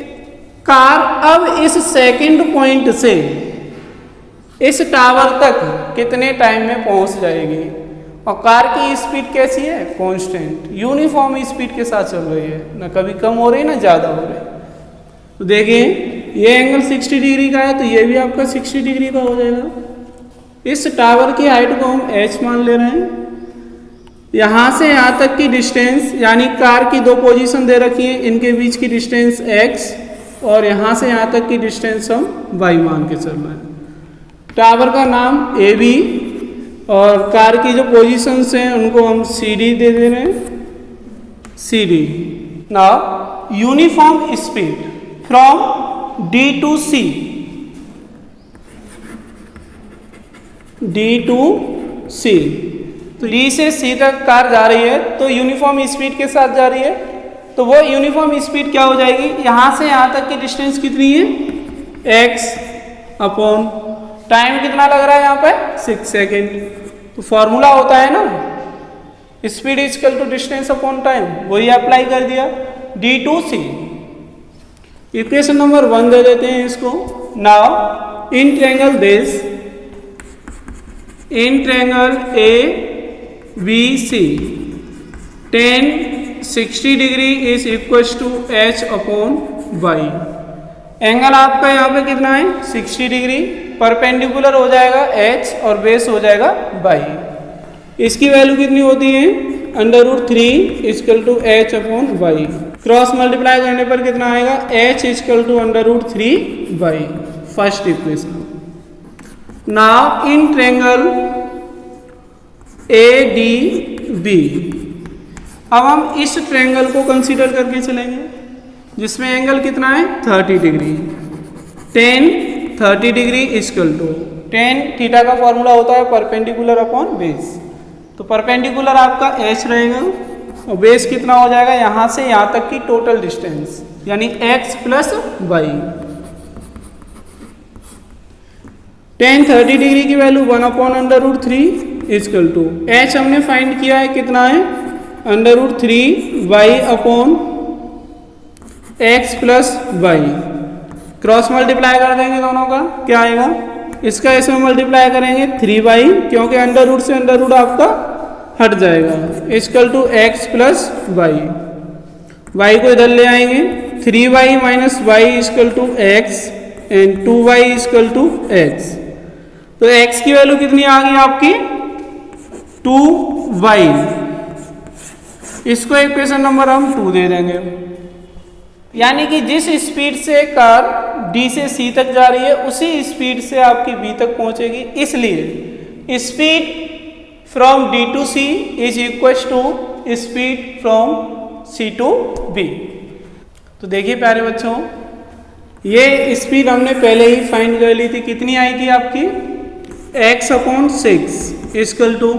कार अब इस सेकंड पॉइंट से इस टावर तक कितने टाइम में पहुंच जाएगी, और कार की स्पीड कैसी है कांस्टेंट यूनिफॉर्म स्पीड के साथ चल रही है, ना कभी कम हो रही ना ज़्यादा हो रही। तो देखिए ये एंगल 60 डिग्री का है तो ये भी आपका 60 डिग्री का हो जाएगा। इस टावर की हाइट को हम h मान ले रहे हैं यहाँ से यहाँ तक की डिस्टेंस, यानी कार की दो पोजीशन दे रखी है, इनके बीच की डिस्टेंस x और यहाँ से यहाँ तक की डिस्टेंस हम y मान के चल रहे हैं। टावर का नाम AB और कार की जो पोजीशंस हैं उनको हम CD दे दे रहे हैं, CD। Now uniform speed from D to C, D to C, तो D से C तक कार जा रही है तो यूनिफॉर्म स्पीड के साथ जा रही है, तो वो यूनिफॉर्म स्पीड क्या हो जाएगी, यहाँ से यहाँ तक की डिस्टेंस कितनी है, x अपॉन टाइम कितना लग रहा है यहाँ पे 6 सेकेंड। तो फॉर्मूला होता है ना speed equal to distance upon time, वही अप्लाई कर दिया D to C। Equation number 1 दे देते हैं इसको। Now in triangle this, in triangle ABC tan 60 degree is equal to h upon y। Angle आपका यहाँ पे कितना है 60 डिग्री, परपेंडिकुलर हो जाएगा h और बेस हो जाएगा y। इसकी वैल्यू कितनी होती है √3 equal to h upon y। Cross multiply करने पर कितना आएगा h equal to √3y, first equation. Now in triangle ADB, अब हम इस ट्रायंगल को कंसीडर करके चलेंगे जिसमें एंगल कितना है 30 degree. tan 30 degree equal to, tan theta का फॉर्मूला होता है परपेंडिकुलर अपॉन बेस, तो परपेंडिकुलर आपका h रहेगा और बेस कितना हो जाएगा यहाँ से यहाँ तक की टोटल डिस्टेंस, यानी x plus y। tan 30 degree की value 1 upon √3 equal to h हमने फाइंड किया है कितना है √3y upon x plus y। Cross multiply कर देंगे दोनों का, क्या आएगा, इसका इसमें मल्टीप्लाई करेंगे 3y, क्योंकि अंडर से अंडर आपका हट जाएगा, equal to x plus y। y को इधर ले आएंगे, 3y minus y equal to x and 2y equal to x। तो x की वैल्यू कितनी आ गई आपकी 2y, इसको इक्वेशन नंबर हम 2 दे देंगे। यानी कि जिस स्पीड से कार D से C तक जा रही है उसी स्पीड से आपकी B तक पहुंचेगी, इसलिए speed from D to C is equal to speed from C to B। तो देखिए प्यारे बच्चों, ये स्पीड हमने पहले ही फाइंड कर ली थी, कितनी आई थी आपकी x अपॉन 6 इक्वल टू,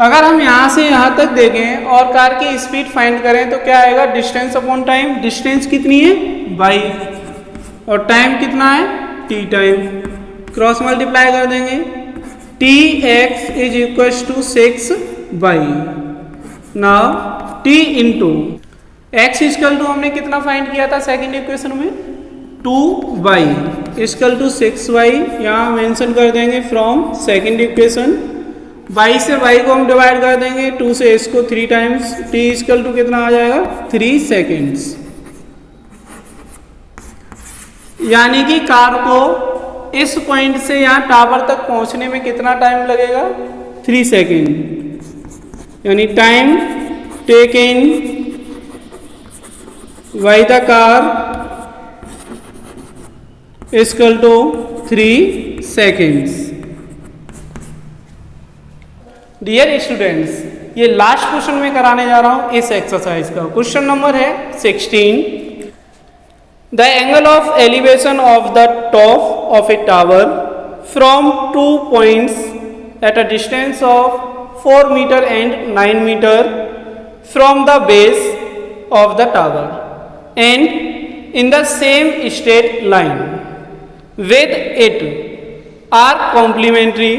अगर हम यहाँ से यहाँ तक देखें और कार की स्पीड फाइंड करें तो क्या आएगा डिस्टेंस अपॉन टाइम, डिस्टेंस कितनी है y और टाइम कितना है t टाइम, क्रॉस मल्टीप्लाई कर देंगे, tx is equal to 6y। Now t into x equal to हमने कितना फाइंड किया था सेकंड इक्वेशन में 2y इक्वल टू 6y, यहाँ मेंशन कर देंगे फ्रॉम सेकंड इक्वेशन। y से y को हम डिवाइड कर देंगे, 2 से इसको 3 टाइम्स, t इक्वल टू कितना आ जाएगा 3 सेकेंड्स। यानी कि कार को इस पॉइंट से यहाँ टावर तक पहुंचने में कितना टाइम लगेगा 3 सेकेंड, यानी time taken by the car equal to 3 seconds. Dear students, ये लास्ट क्वेश्चन में कराने जा रहा हूं इस एक्सरसाइज का। क्वेश्चन नंबर है 16। The angle of elevation of the top of a tower from 2 points at a distance of 4 metre and 9 metre from the base of the tower and in the same straight line with it are complementary,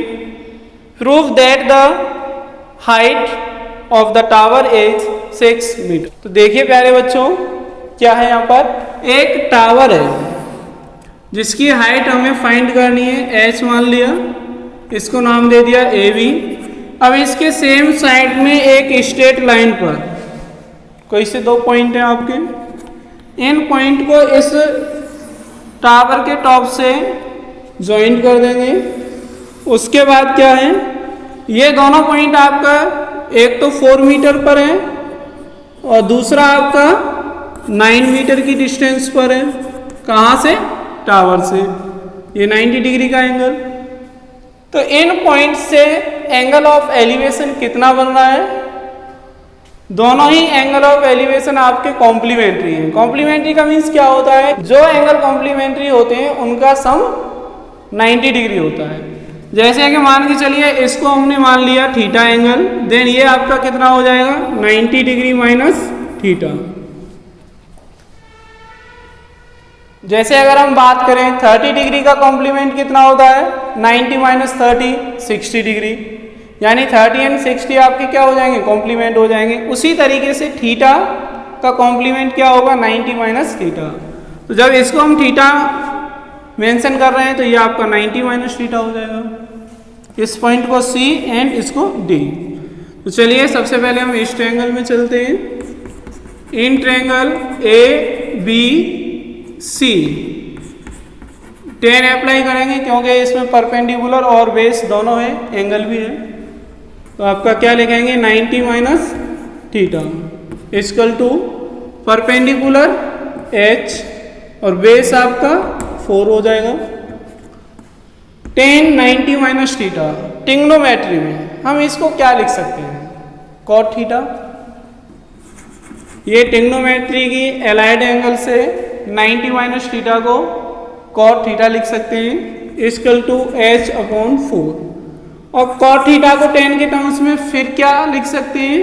prove that the height of the tower is 6 metre. तो देखिए प्यारे बच्चों, क्या है यहाँ पर एक tower है जिसकी हाइट हमें फाइंड करनी है, h मान लिया, इसको नाम दे दिया AB। अब इसके सेम साइड में एक स्ट्रेट लाइन पर कोई से 2 पॉइंट हैं आपके, इन पॉइंट को इस टावर के टॉप से ज्वाइंट कर देंगे। उसके बाद क्या है, ये दोनों पॉइंट आपका एक तो 4 मीटर पर है और दूसरा आपका 9 मीटर की डिस्टेंस पर है। कहाँ से? टावर से। ये 90 डिग्री का एंगल। तो इन पॉइंट से एंगल ऑफ एलिवेशन कितना बन रहा है? दोनों ही एंगल ऑफ एलिवेशन आपके कॉम्प्लीमेंट्री हैं। कॉम्प्लीमेंट्री का मीन्स क्या होता है? जो एंगल कॉम्प्लीमेंट्री होते हैं उनका सम 90 डिग्री होता है। जैसे कि मान के चलिए इसको हमने मान लिया थीटा एंगल, देन ये आपका कितना हो जाएगा? 90 डिग्री माइनस थीटा। जैसे अगर हम बात करें 30 डिग्री का कॉम्प्लीमेंट कितना होता है? 90 माइनस 30 60 डिग्री, यानी 30 एंड 60 आपके क्या हो जाएंगे? कॉम्प्लीमेंट हो जाएंगे। उसी तरीके से थीटा का कॉम्प्लीमेंट क्या होगा? 90 माइनस थीटा। तो जब इसको हम थीटा मेंशन कर रहे हैं तो ये आपका 90 माइनस थीटा हो जाएगा। इस पॉइंट को सी एंड इसको डी। तो चलिए सबसे पहले हम इस ट्रायंगल में चलते हैं। In triangle A B C tan apply करेंगे क्योंकि इसमें परपेंडिकुलर और बेस दोनों है, एंगल भी है। तो आपका क्या लिखेंगे? 90 माइनस theta equal to perpendicular H और बेस आपका 4 हो जाएगा। 10 90 माइनस थीटा ट्रिग्नोमेट्री में हम इसको क्या लिख सकते हैं? Cot theta. ये ट्रिग्नोमेट्री की एलाइड एंगल से 90 माइनस थीटा को कॉट थीटा लिख सकते हैं इक्वल टू h अपॉन 4। और कॉट थीटा को 10 के टर्म्स में फिर क्या लिख सकते हैं?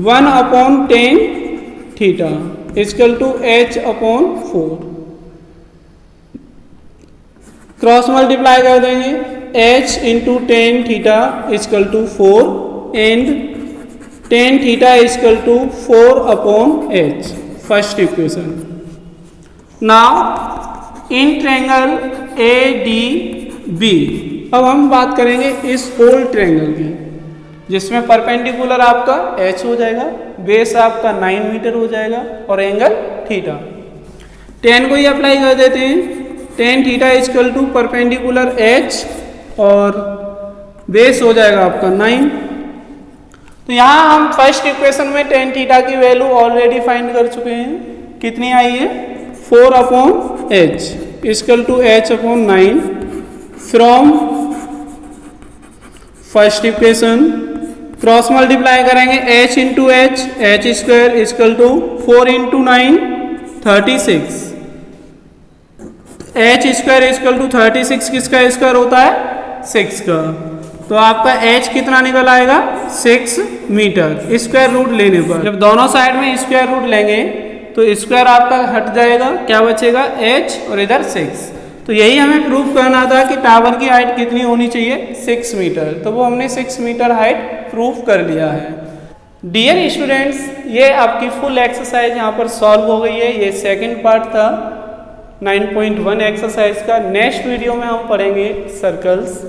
1 अपॉन 10 theta equal to h upon 4। Cross multiply कर देंगे, h into 10 theta equal to 4 and 10 theta equal to 4 upon h। First equation. Now in triangle A D B अब हम बात करेंगे इस होल ट्रायंगल की, जिसमें परपेंडिकुलर आपका h हो जाएगा, बेस आपका 9 मीटर हो जाएगा और एंगल थीटा। 10 को ही अप्लाई कर देते हैं। 10 theta equal to perpendicular h और बेस हो जाएगा आपका 9। तो यहाँ हम फर्स्ट इक्वेशन में 10 थीटा की वैल्यू ऑलरेडी फाइंड कर चुके हैं। कितनी आई है? 4 upon h equal to h upon 9 from first equation. Cross multiply करेंगे h into h square equal to 4 into 9 36। h square equal to 36 किसका स्क्वायर होता है? 6 का। तो आपका h कितना निकल आएगा? 6 मीटर स्क्वायर रूट लेने पर। जब दोनों साइड में स्क्वायर रूट लेंगे तो स्क्वायर आपका हट जाएगा, क्या बचेगा? h और इधर 6। तो यही हमें प्रूव करना था कि टावर की हाइट कितनी होनी चाहिए? 6 मीटर। तो वो हमने 6 मीटर हाइट प्रूव कर लिया है। डियर स्टूडेंट्स, ये आपकी फुल एक्सरसाइज यहाँ पर सॉल्व हो गई है। ये सेकंड पार्ट था 9.1 एक्सरसाइज का। नेक्स्ट वीडियो में हम पढ़ेंगे सर्कल्स।